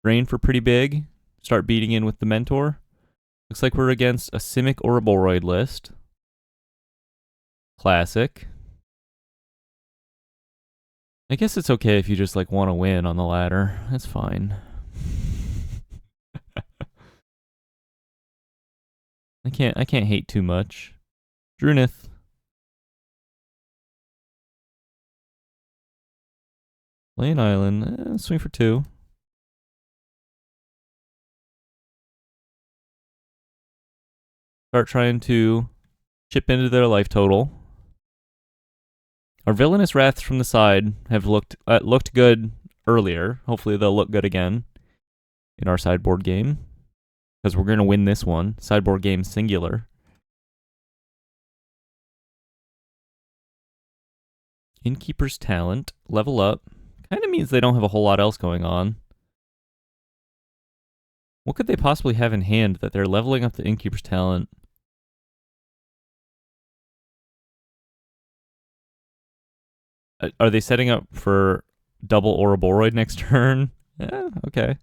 S1: Drain for pretty big. Start beating in with the Mentor. Looks like we're against a Simic or a Boroid list. Classic. I guess it's okay if you just like want to win on the ladder. That's fine. I can't hate too much. Drunith. Play an island. Swing for 2. Start trying to chip into their life total. Our Villainous Wraths from the side have looked good earlier. Hopefully they'll look good again in our sideboard game, because we're going to win this one. Sideboard game singular. Innkeeper's Talent. Level up. Kind of means they don't have a whole lot else going on. What could they possibly have in hand that they're leveling up the Innkeeper's Talent? Are they setting up for double Ouroboros next turn? Yeah, okay.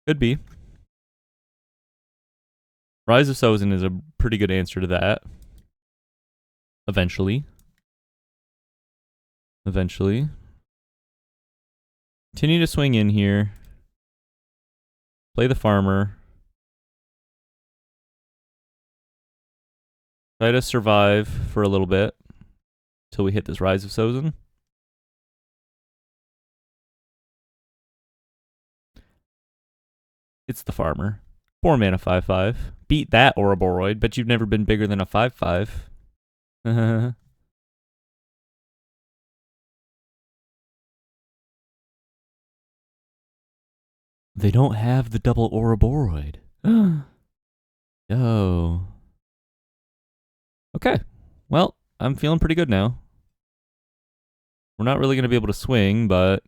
S1: Could be. Rise of Sozin is a pretty good answer to that. Eventually. Continue to swing in here. Play the farmer. Try to survive for a little bit till we hit this Rise of Sozin. It's the farmer. 4 mana 5/5. Beat that Ouroboros, but you've never been bigger than a 5/5. They don't have the double Ouroboros. Yo. Okay. Well, I'm feeling pretty good now. We're not really going to be able to swing, but...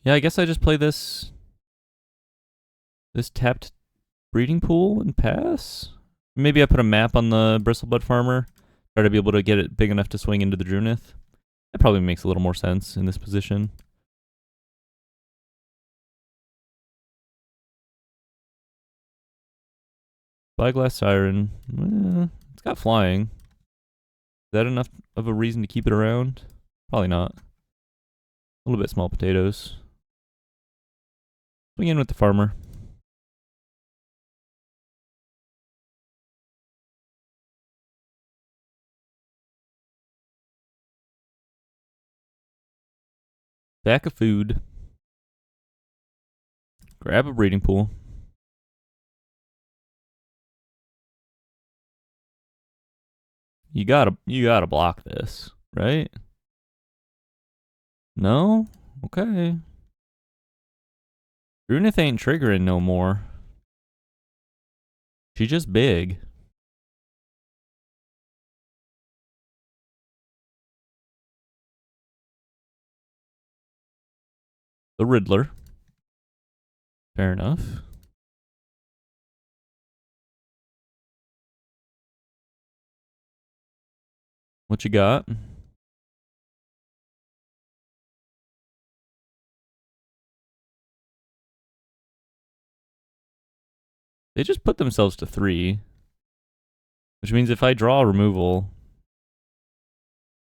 S1: Yeah, I guess I just play this tapped breeding pool and pass. Maybe I put a map on the Bristlebud Farmer. Try to be able to get it big enough to swing into the Drunith. That probably makes a little more sense in this position. Spyglass Siren. It's got flying. Is that enough of a reason to keep it around? Probably not. A little bit small potatoes. Swing in with the farmer. Back of food. Grab a breeding pool. You gotta block this, right? No? Okay. Drunith ain't triggering no more. She's just big. The Riddler. Fair enough. What you got? They just put themselves to 3. Which means if I draw removal,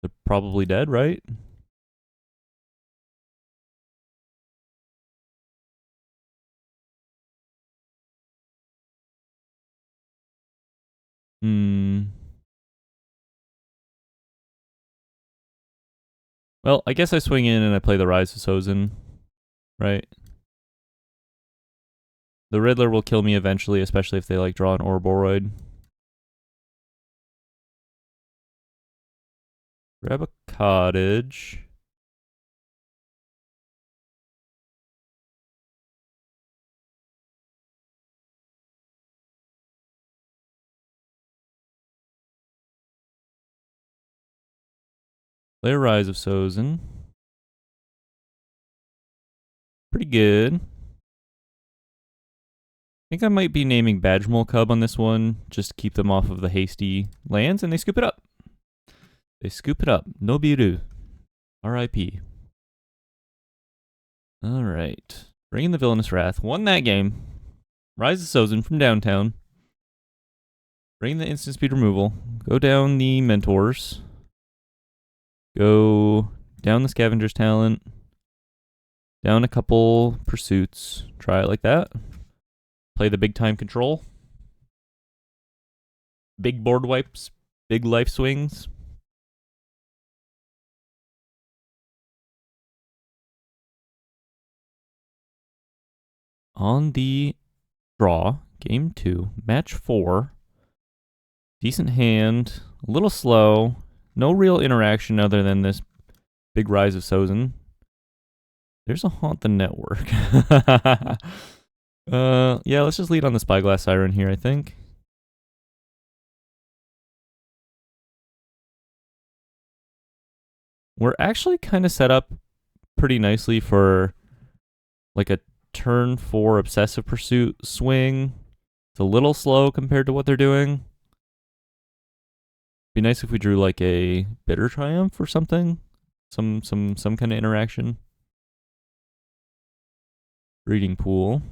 S1: they're probably dead, right? Well, I guess I swing in and I play the Rise of Sozin, right? The Riddler will kill me eventually, especially if they like draw an Ouroboros. Grab a cottage. Play a Rise of Sozin. Pretty good. I think I might be naming Badgemole Cub on this one, just to keep them off of the hasty lands, and they scoop it up. They scoop it up. No biru. R.I.P. Alright. Bringing the Villainous Wrath. Won that game. Rise of Sozin from downtown. Bring the instant speed removal. Go down the Mentors. Go down the Scavenger's Talent. Down a couple Pursuits. Try it like that. Play the big time control. Big board wipes. Big life swings. On the draw, game 2, match 4. Decent hand, a little slow. No real interaction other than this big Rise of Sozin. There's a Haunt the Network. Yeah, let's just lead on the Spyglass Siren here, I think. We're actually kind of set up pretty nicely for like a turn 4 Obsessive Pursuit swing. It's a little slow compared to what they're doing. Be nice if we drew like a Bitter Triumph or something. Some kind of interaction. Breeding Pool.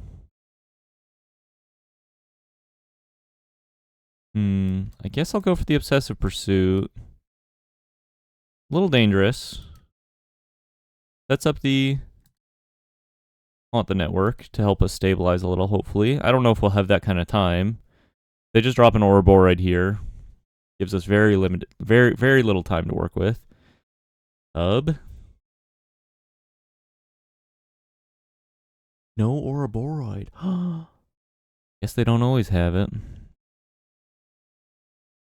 S1: I guess I'll go for the Obsessive Pursuit. A little dangerous. Sets up the Haunt the Network to help us stabilize a little, hopefully. I don't know if we'll have that kind of time. They just drop an Ouroboros right here. Gives us very limited, very little time to work with. No Ouroboros. Guess they don't always have it.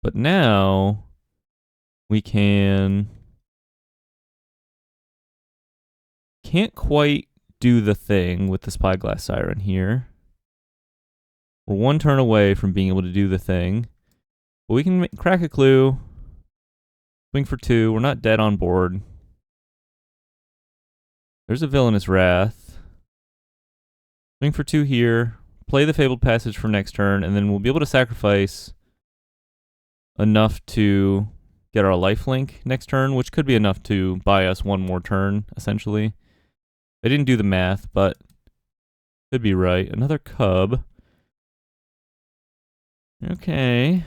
S1: But now we can't quite do the thing with the Spyglass Siren here. We're one turn away from being able to do the thing. But we can crack a clue. Swing for 2. We're not dead on board. There's a Villainous Wrath. Swing for 2 here. Play the Fabled Passage for next turn, and then we'll be able to sacrifice enough to get our lifelink next turn, which could be enough to buy us one more turn, essentially. I didn't do the math, but could be right. Another Cub. Okay.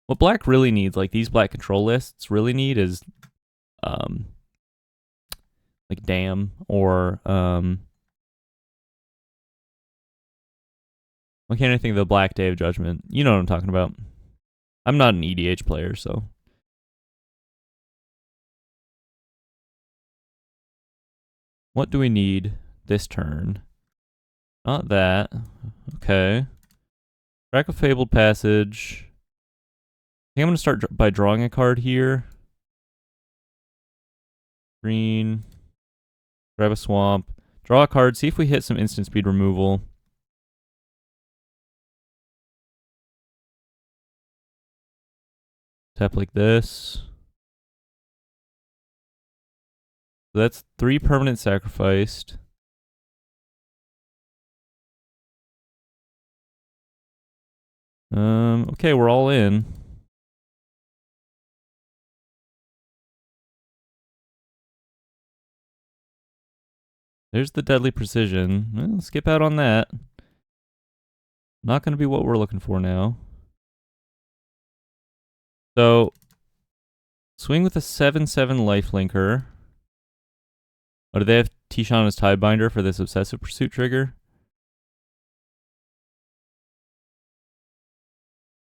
S1: What black really needs, like these black control lists really need is like Dam or why can't I think of the Black Day of Judgment? You know what I'm talking about. I'm not an EDH player, so. What do we need this turn? Not that. Okay. Track of Fabled Passage. I think I'm going to start by drawing a card here. Green. Grab a swamp. Draw a card. See if we hit some instant speed removal. Tap like this. So that's 3 permanent sacrificed. Okay, we're all in. There's the Deadly Precision. Well, skip out on that. Not going to be what we're looking for now. So, swing with a 7/7 lifelinker. Oh, do they have Tishana's Tidebinder for this Obsessive Pursuit trigger?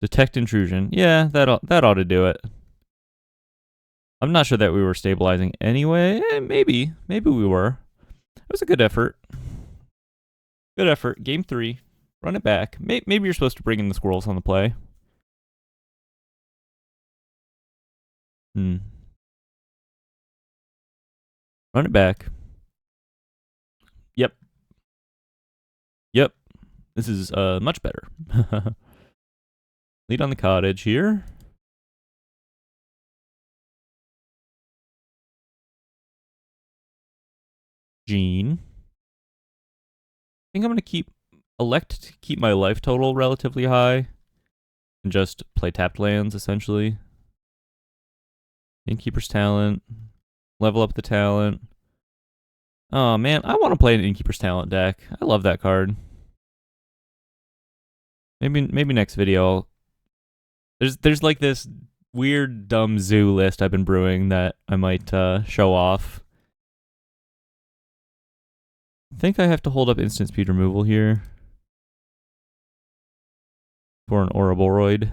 S1: Detect Intrusion. Yeah, that ought to do it. I'm not sure that we were stabilizing anyway. Maybe we were. It was a good effort. Good effort. Game 3. Run it back. Maybe you're supposed to bring in the squirrels on the play. Run it back. Yep. This is much better. Lead on the cottage here. Gene. I think I'm going to elect to keep my life total relatively high and just play tapped lands, essentially. Innkeeper's Talent. Level up the talent. Oh, man, I want to play an Innkeeper's Talent deck. I love that card. Maybe next video. There's like this weird, dumb zoo list I've been brewing that I might show off. I think I have to hold up instant speed removal here for an Ouroboros.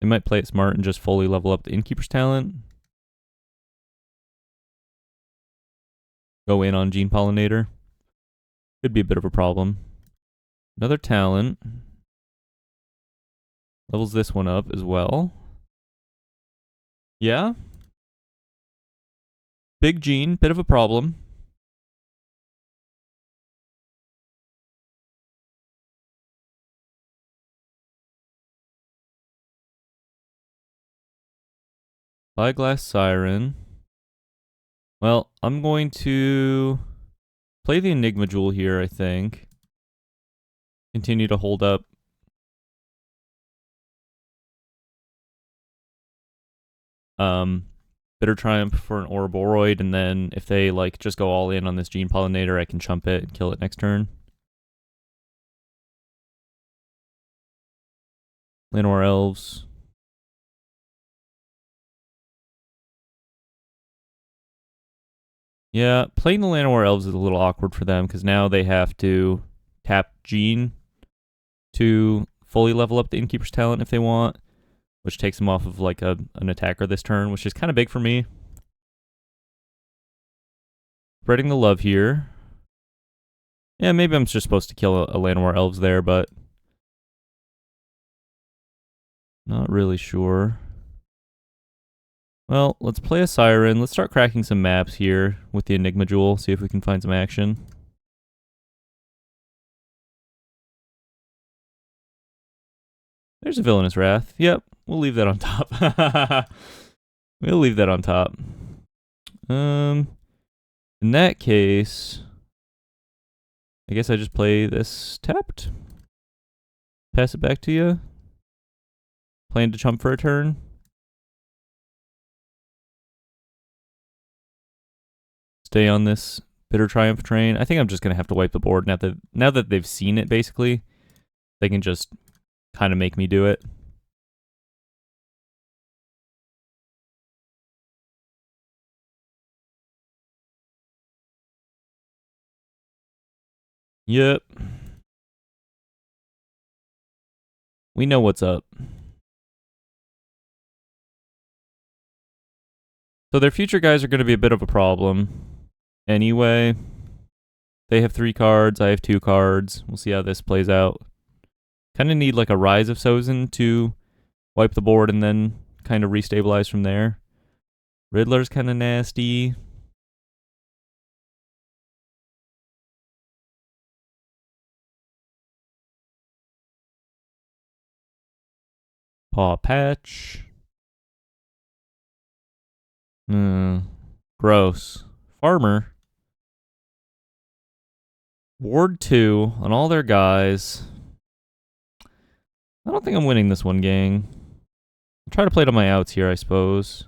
S1: I might play it smart and just fully level up the Innkeeper's Talent. Go in on Gene Pollinator. Could be a bit of a problem. Another talent. Levels this one up as well. Yeah. Big Gene, bit of a problem. Spyglass Siren. Well, I'm going to play the Enigma Jewel here, I think. Continue to hold up. Bitter Triumph for an Ouroboros, and then if they like just go all in on this Gene Pollinator, I can chump it and kill it next turn. Llanowar Elves. Yeah, playing the Llanowar Elves is a little awkward for them because now they have to tap Gene to fully level up the Innkeeper's Talent if they want, which takes them off of like an attacker this turn, which is kind of big for me. Spreading the love here. Yeah, maybe I'm just supposed to kill a Llanowar Elves there, but not really sure. Well, let's play a Siren. Let's start cracking some maps here with the Enigma Jewel, see if we can find some action. There's a Villainous Wrath. Yep, we'll leave that on top. We'll leave that on top. In that case, I guess I just play this tapped. Pass it back to you. Plan to chump for a turn. Stay on this Bitter Triumph train. I think I'm just going to have to wipe the board now that they've seen it, basically. They can just kind of make me do it. Yep. We know what's up. So their future guys are going to be a bit of a problem. Anyway, they have 3 cards. I have 2 cards. We'll see how this plays out. Kind of need like a Rise of Sozin to wipe the board and then kind of restabilize from there. Riddler's kind of nasty. Paw Patch. Gross. Farmer. Ward 2 on all their guys. I don't think I'm winning this one, gang. I'll try to play to my outs here, I suppose.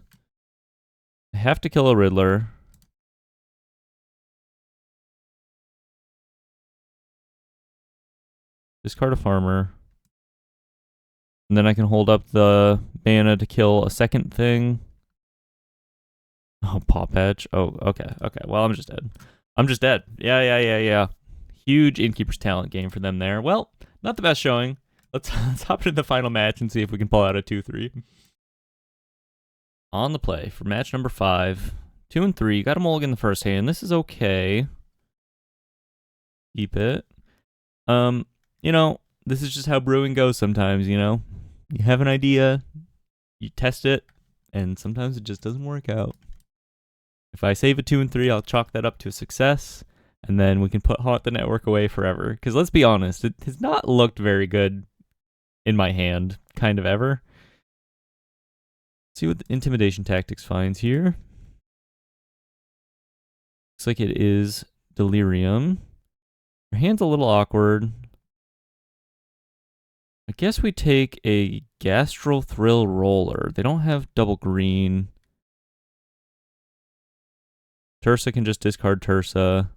S1: I have to kill a Riddler. Discard a Farmer. And then I can hold up the mana to kill a second thing. Oh, Paw Patch. Oh, okay. Well, I'm just dead. Yeah. Huge Innkeeper's Talent game for them there. Well, not the best showing. Let's hop into the final match and see if we can pull out a 2-3. On the play for match number 5. 2 and 3. Got a mulligan in the first hand. This is okay. Keep it. You know, this is just how brewing goes sometimes, you know? You have an idea, you test it, and sometimes it just doesn't work out. If I save a 2 and 3, I'll chalk that up to a success, and then we can put Haunt the Network away forever. Because let's be honest, it has not looked very good in my hand, kind of ever. See what the Intimidation Tactics finds here. Looks like it is Delirium. Our hand's a little awkward. I guess we take a Gastral Thrill Roller. They don't have double green. Tursa can just discard Tursa.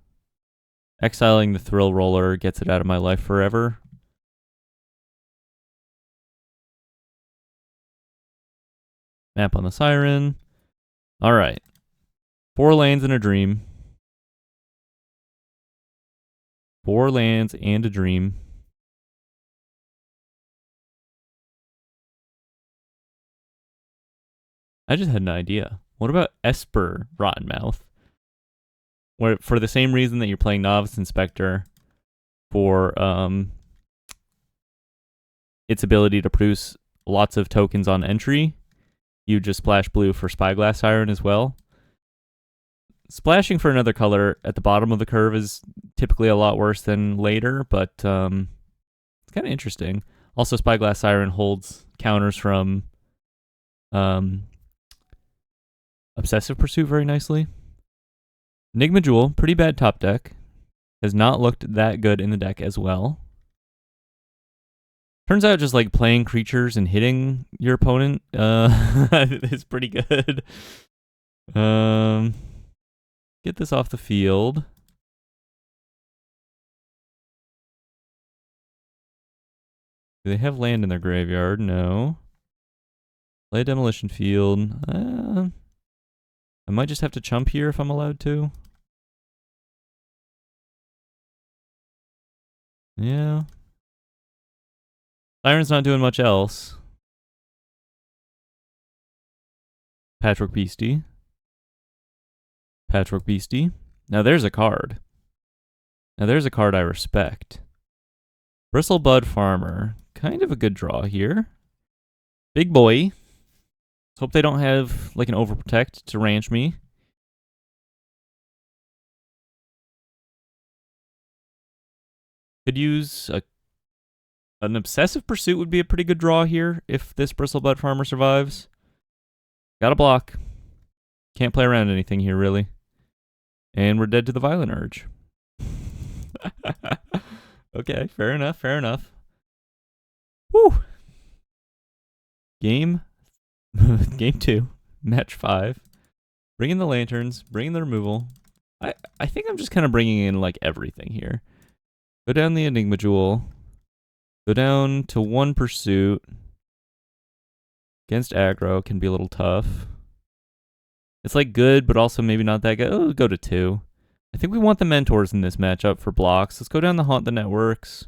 S1: Exiling the Thrill Roller gets it out of my life forever. Map on the Siren. Alright. 4 lands and a dream. 4 lands and a dream. I just had an idea. What about Esper Rottenmouth? Where, for the same reason that you're playing Novice Inspector, for its ability to produce lots of tokens on entry, you just splash blue for Spyglass Siren as well. Splashing for another color at the bottom of the curve is typically a lot worse than later, but it's kind of interesting. Also, Spyglass Siren holds counters from Obsessive Pursuit very nicely. Enigma Jewel, pretty bad top deck. Has not looked that good in the deck as well. Turns out just like playing creatures and hitting your opponent is pretty good. Get this off the field. Do they have land in their graveyard? No. Play a Demolition Field. I might just have to chump here if I'm allowed to. Yeah. Siren's not doing much else. Patchwork Beastie. Patchwork Beastie. Now there's a card. Now there's a card I respect. Bristlebud Farmer. Kind of a good draw here. Big boy. Let's hope they don't have like an Overprotect to ranch me. Could use an Obsessive Pursuit would be a pretty good draw here if this Bristlebud Farmer survives. Gotta block. Can't play around anything here, really. And we're dead to the Violent Urge. Okay, fair enough, fair enough. Woo! Game 2, match 5. Bring in the lanterns, bring in the removal. I think I'm just kind of bringing in like everything here. Go down the Enigma Jewel. Go down to 1 Pursuit. Against aggro can be a little tough. It's like good, but also maybe not that good. Oh, go to 2. I think we want the Mentors in this matchup for blocks. Let's go down the Haunt the Networks.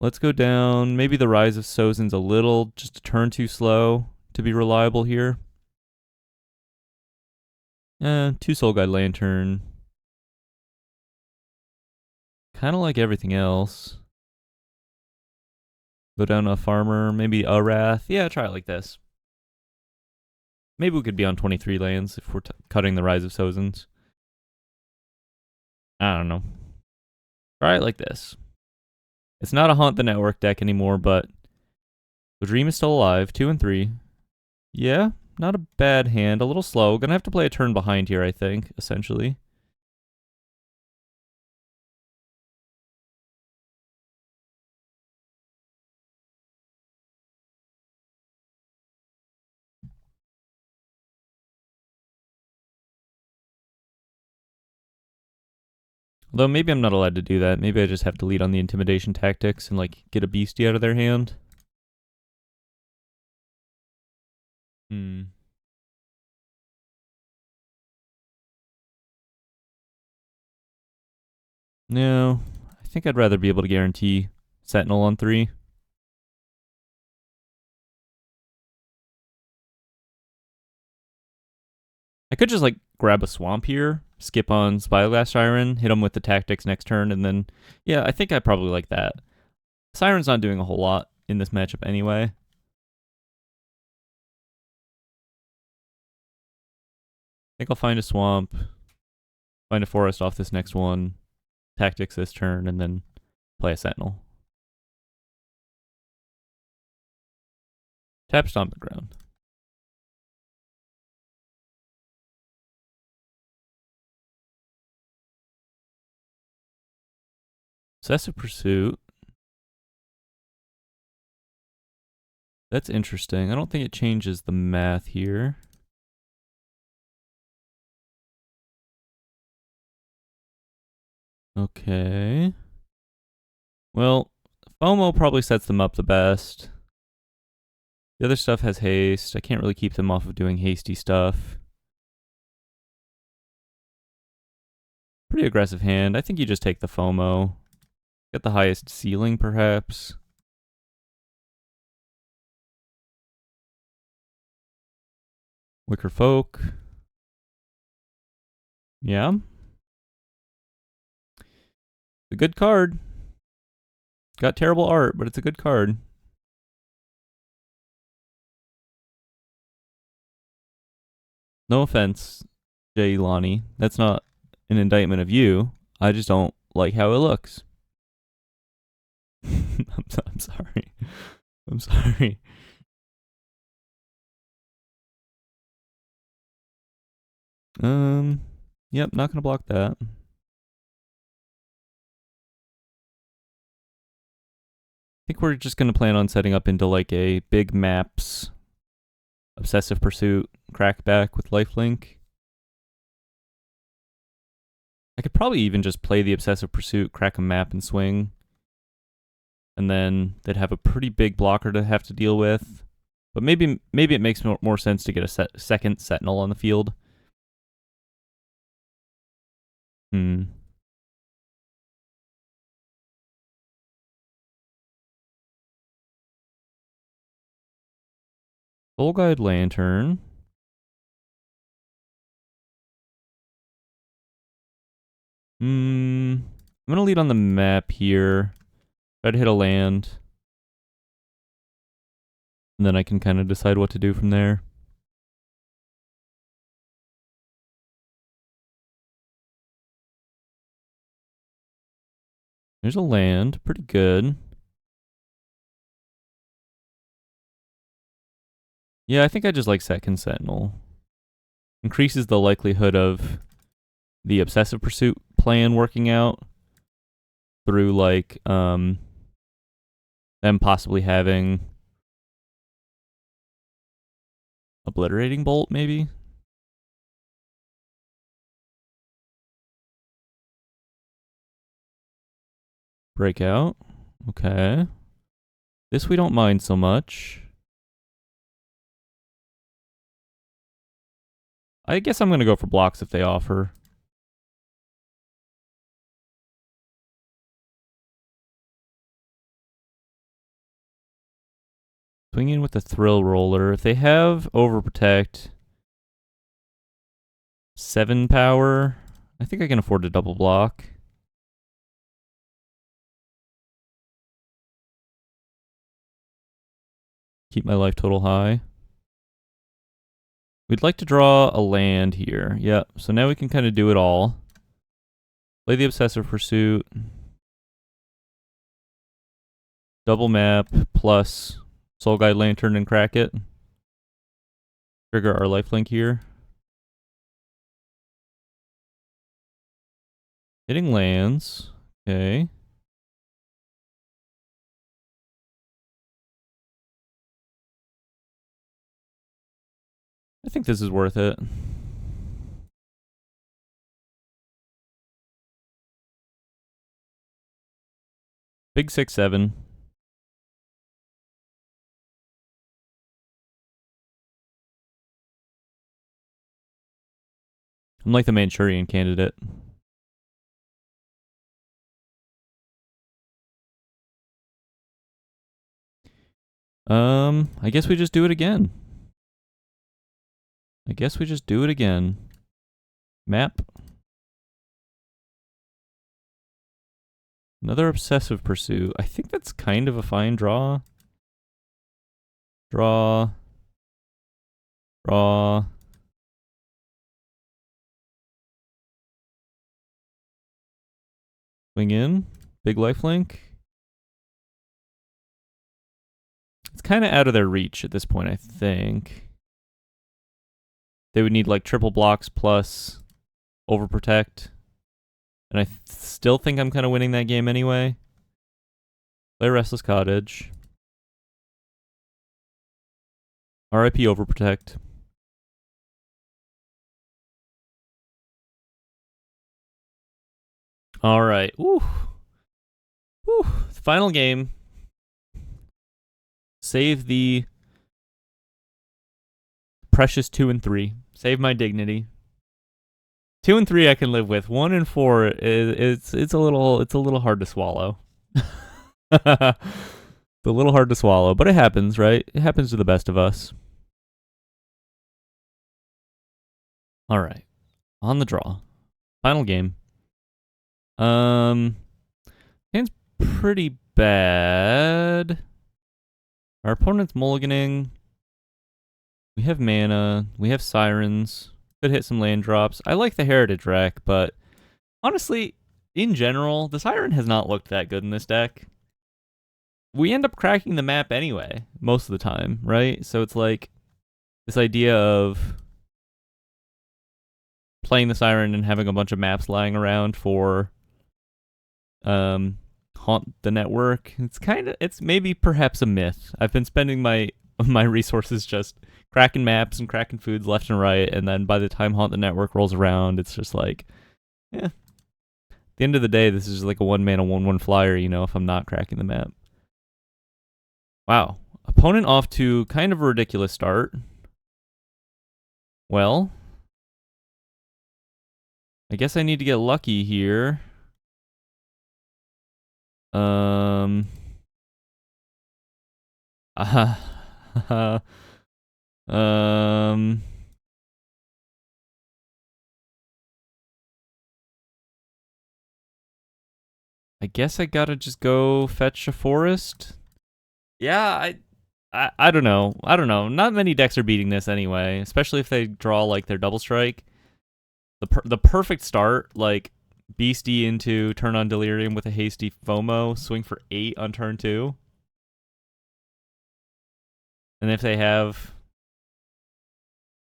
S1: Let's go down maybe the Rise of Sozin's a little, just a turn too slow to be reliable here. 2 Soul Guide Lantern. Kind of like everything else. Go down a Farmer, maybe a Wrath. Yeah, try it like this. Maybe we could be on 23 lands if we're cutting the Rise of Sozin's. I don't know. Try it like this. It's not a Haunt the Network deck anymore, but the Dream is still alive. 2 and 3. Yeah, not a bad hand. A little slow. Gonna have to play a turn behind here, I think, essentially. Although maybe I'm not allowed to do that. Maybe I just have to lead on the Intimidation Tactics and like get a Beastie out of their hand. No, I think I'd rather be able to guarantee Sentinel on 3. I could just like grab a swamp here, skip on Spyglass Siren, hit him with the tactics next turn, and then yeah, I think I probably like that. Siren's not doing a whole lot in this matchup anyway. I think I'll find a swamp, find a forest off this next one, tactics this turn, and then play a Sentinel. Tap Stomp the Ground. Obsessive Pursuit. That's interesting. I don't think it changes the math here. Okay. Well, FOMO probably sets them up the best. The other stuff has haste. I can't really keep them off of doing hasty stuff. Pretty aggressive hand. I think you just take the FOMO. Get the highest ceiling, perhaps. Wicker Folk. Yeah. A good card. Got terrible art, but it's a good card. No offense, Jay Lonnie. That's not an indictment of you. I just don't like how it looks. I'm sorry. I'm sorry. Yep, not gonna block that. I think we're just gonna plan on setting up into like a big maps, Obsessive Pursuit, crackback with lifelink. I could probably even just play the Obsessive Pursuit, crack a map, and swing. And then they'd have a pretty big blocker to have to deal with. But maybe it makes more sense to get a second Sentinel on the field. Soul Guide Lantern. I'm gonna lead on the map here. Try to hit a land. And then I can kind of decide what to do from there. There's a land. Pretty good. Yeah, I think I just like second Sentinel. Increases the likelihood of the Obsessive Pursuit plan working out through like them possibly having Obliterating Bolt, maybe? Breakout. Okay. This we don't mind so much. I guess I'm going to go for blocks if they offer. Swinging with the Thrill Roller. If they have Overprotect, 7 power, I think I can afford to double block. Keep my life total high. We'd like to draw a land here. Yep, so now we can kind of do it all. Play the Obsessive Pursuit. Double map plus Soul Guide Lantern and crack it. Trigger our lifelink here. Hitting lands. Okay. I think this is worth it. Big 6/7. I'm like the Manchurian Candidate. I guess we just do it again. Map. Another Obsessive Pursuit. I think that's kind of a fine draw. Draw. Swing in. Big lifelink. It's kind of out of their reach at this point, I think. They would need like triple blocks plus overprotect. And I still think I'm kind of winning that game anyway. Play Restless Cottage. RIP overprotect. All right. Ooh. Ooh. Final game. Save the precious 2 and 3. Save my dignity. 2 and 3 I can live with. 1 and 4 it's a little hard to swallow. It's a little hard to swallow, but it happens, right? It happens to the best of us. All right. On the draw. Final game. Hand's pretty bad. Our opponent's mulliganing. We have mana. We have sirens. Could hit some land drops. I like the Heritage Rack, but honestly, in general, the Siren has not looked that good in this deck. We end up cracking the map anyway, most of the time, right? So it's like this idea of playing the Siren and having a bunch of maps lying around for haunt the network. It's maybe perhaps a myth. I've been spending my resources just cracking maps and cracking foods left and right, and then by the time Haunt the Network rolls around, it's just like, yeah. At the end of the day, this is like a 1-mana 1/1 flyer, you know, if I'm not cracking the map. Wow. Opponent off to kind of a ridiculous start. Well, I guess I need to get lucky here. I guess I gotta just go fetch a forest. Yeah, I don't know. I don't know. Not many decks are beating this anyway, especially if they draw like their double strike. The perfect start, like Beastie into turn on Delirium with a hasty FOMO, swing for 8 on turn 2. And if they have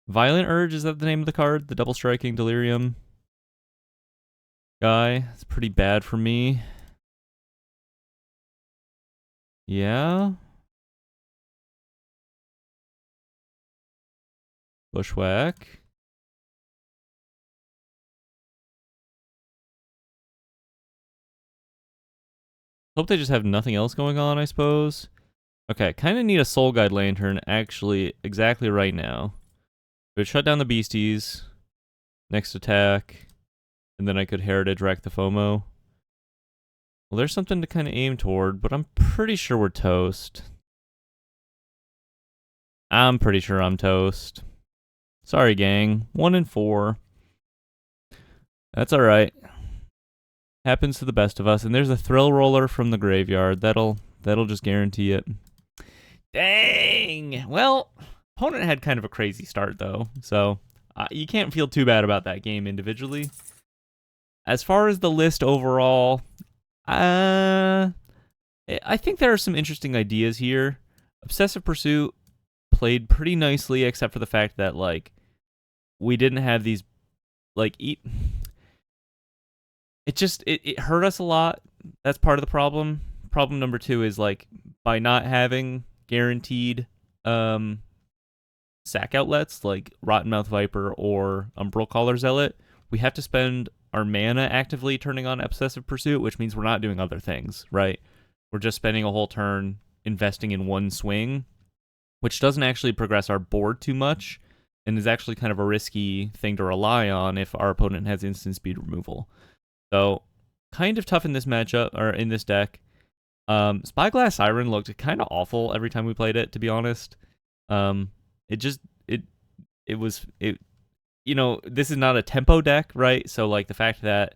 S1: Violent Urge, is that the name of the card? The double striking Delirium guy. It's pretty bad for me. Yeah. Bushwhack. Hope they just have nothing else going on, I suppose. Okay, kind of need a Soul Guide Lantern actually exactly right now. But shut down the beasties. Next attack. And then I could Heritage Rack the FOMO. Well, there's something to kind of aim toward, but I'm pretty sure we're toast. I'm pretty sure I'm toast. Sorry, gang. 1 and 4. That's alright. Happens to the best of us. And there's a Thrill Roller from the graveyard. That'll just guarantee it. Dang! Well, opponent had kind of a crazy start, though. So, you can't feel too bad about that game individually. As far as the list overall, I think there are some interesting ideas here. Obsessive Pursuit played pretty nicely, except for the fact that, like, we didn't have these, like, it hurt us a lot. That's part of the problem. Problem number 2 is, like, by not having guaranteed sack outlets, like Rottenmouth Viper or Umbral Caller Zealot, we have to spend our mana actively turning on Obsessive Pursuit, which means we're not doing other things, right? We're just spending a whole turn investing in one swing, which doesn't actually progress our board too much, and is actually kind of a risky thing to rely on if our opponent has instant speed removal. So, kind of tough in this matchup, or in this deck. Spyglass Siren looked kind of awful every time we played it, to be honest. Um, it just it was it. This is not a tempo deck, right? So like the fact that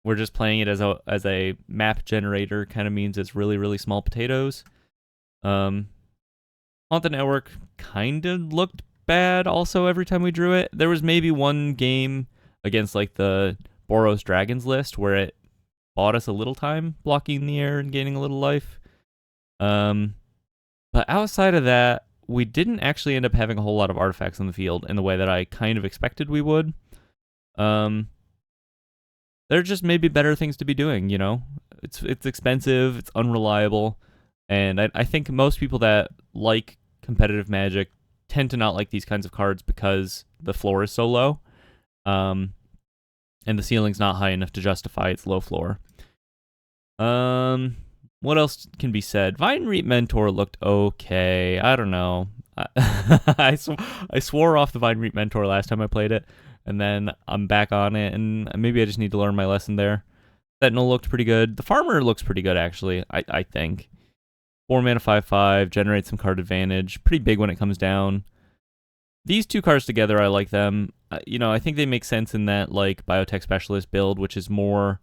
S1: we're just playing it as a map generator kind of means it's really really small potatoes. On the network kind of looked bad also every time we drew it. There was maybe one game against like the Boros Dragons list where it bought us a little time blocking the air and gaining a little life. But outside of that, we didn't actually end up having a whole lot of artifacts on the field in the way that I kind of expected we would. There are just maybe better things to be doing, you know? It's expensive, it's unreliable, and I think most people that like competitive Magic tend to not like these kinds of cards because the floor is so low. And the ceiling's not high enough to justify its low floor. What else can be said? Vine Reap Mentor looked okay. I don't know. I swore off the Vine Reap Mentor last time I played it, and then I'm back on it, and maybe I just need to learn my lesson there. Sentinel looked pretty good. The Farmer looks pretty good, actually, I think. 4 mana, 5/5, generates some card advantage. Pretty big when it comes down. These two cards together, I like them. I think they make sense in that like Biotech Specialist build, which is more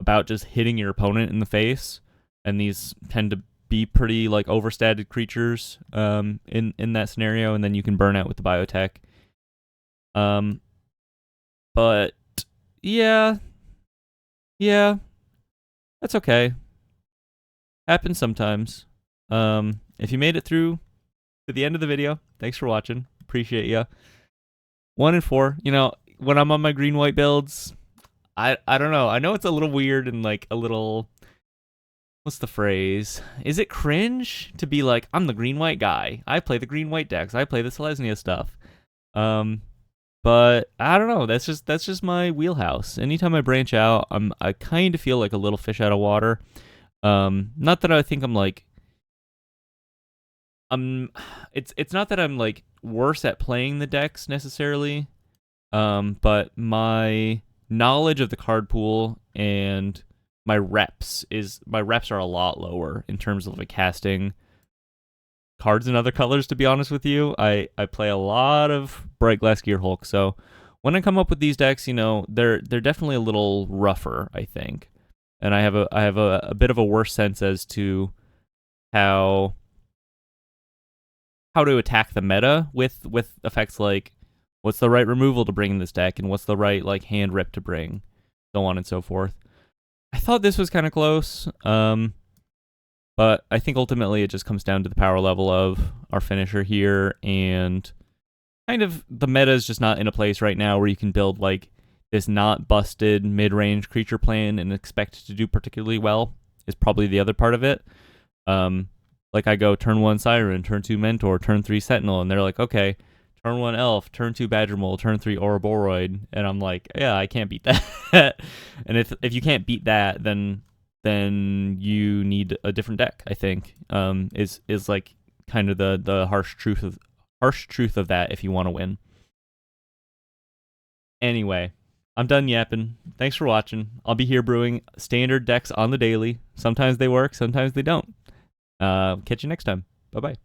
S1: about just hitting your opponent in the face, and these tend to be pretty like overstated creatures in that scenario, and then you can burn out with the Biotech. But yeah, that's okay. Happens sometimes. If you made it through to the end of the video, thanks for watching. Appreciate ya. 1 and 4. When I'm on my green-white builds, I don't know. I know it's a little weird and like a little, what's the phrase? Is it cringe to be like, I'm the green-white guy. I play the green-white decks. I play the Selesnya stuff. But I don't know. That's just my wheelhouse. Anytime I branch out, I kind of feel like a little fish out of water. Not that I think I'm like, it's not that I'm like worse at playing the decks necessarily, but my knowledge of the card pool and my reps are a lot lower in terms of like casting cards in other colors. To be honest with you, I play a lot of Bright Glass Gear Hulk, so when I come up with these decks, they're definitely a little rougher, I think, and I have a bit of a worse sense as to how to attack the meta with effects like what's the right removal to bring in this deck and what's the right like hand rip to bring, so on and so forth. I thought this was kind of close, but I think ultimately it just comes down to the power level of our finisher here, and kind of the meta is just not in a place right now where you can build like this not busted mid-range creature plan and expect to do particularly well, is probably the other part of it. Like I go turn 1 Siren, turn 2 Mentor, turn 3 Sentinel, and they're like, okay, turn 1 Elf, turn 2 Badger Mole, turn 3 Ouroboros, and I'm like, yeah, I can't beat that. And if you can't beat that, then you need a different deck, I think. Is like kind of the harsh truth of that if you want to win. Anyway, I'm done yapping. Thanks for watching. I'll be here brewing standard decks on the daily. Sometimes they work, sometimes they don't. Catch you next time. Bye-bye.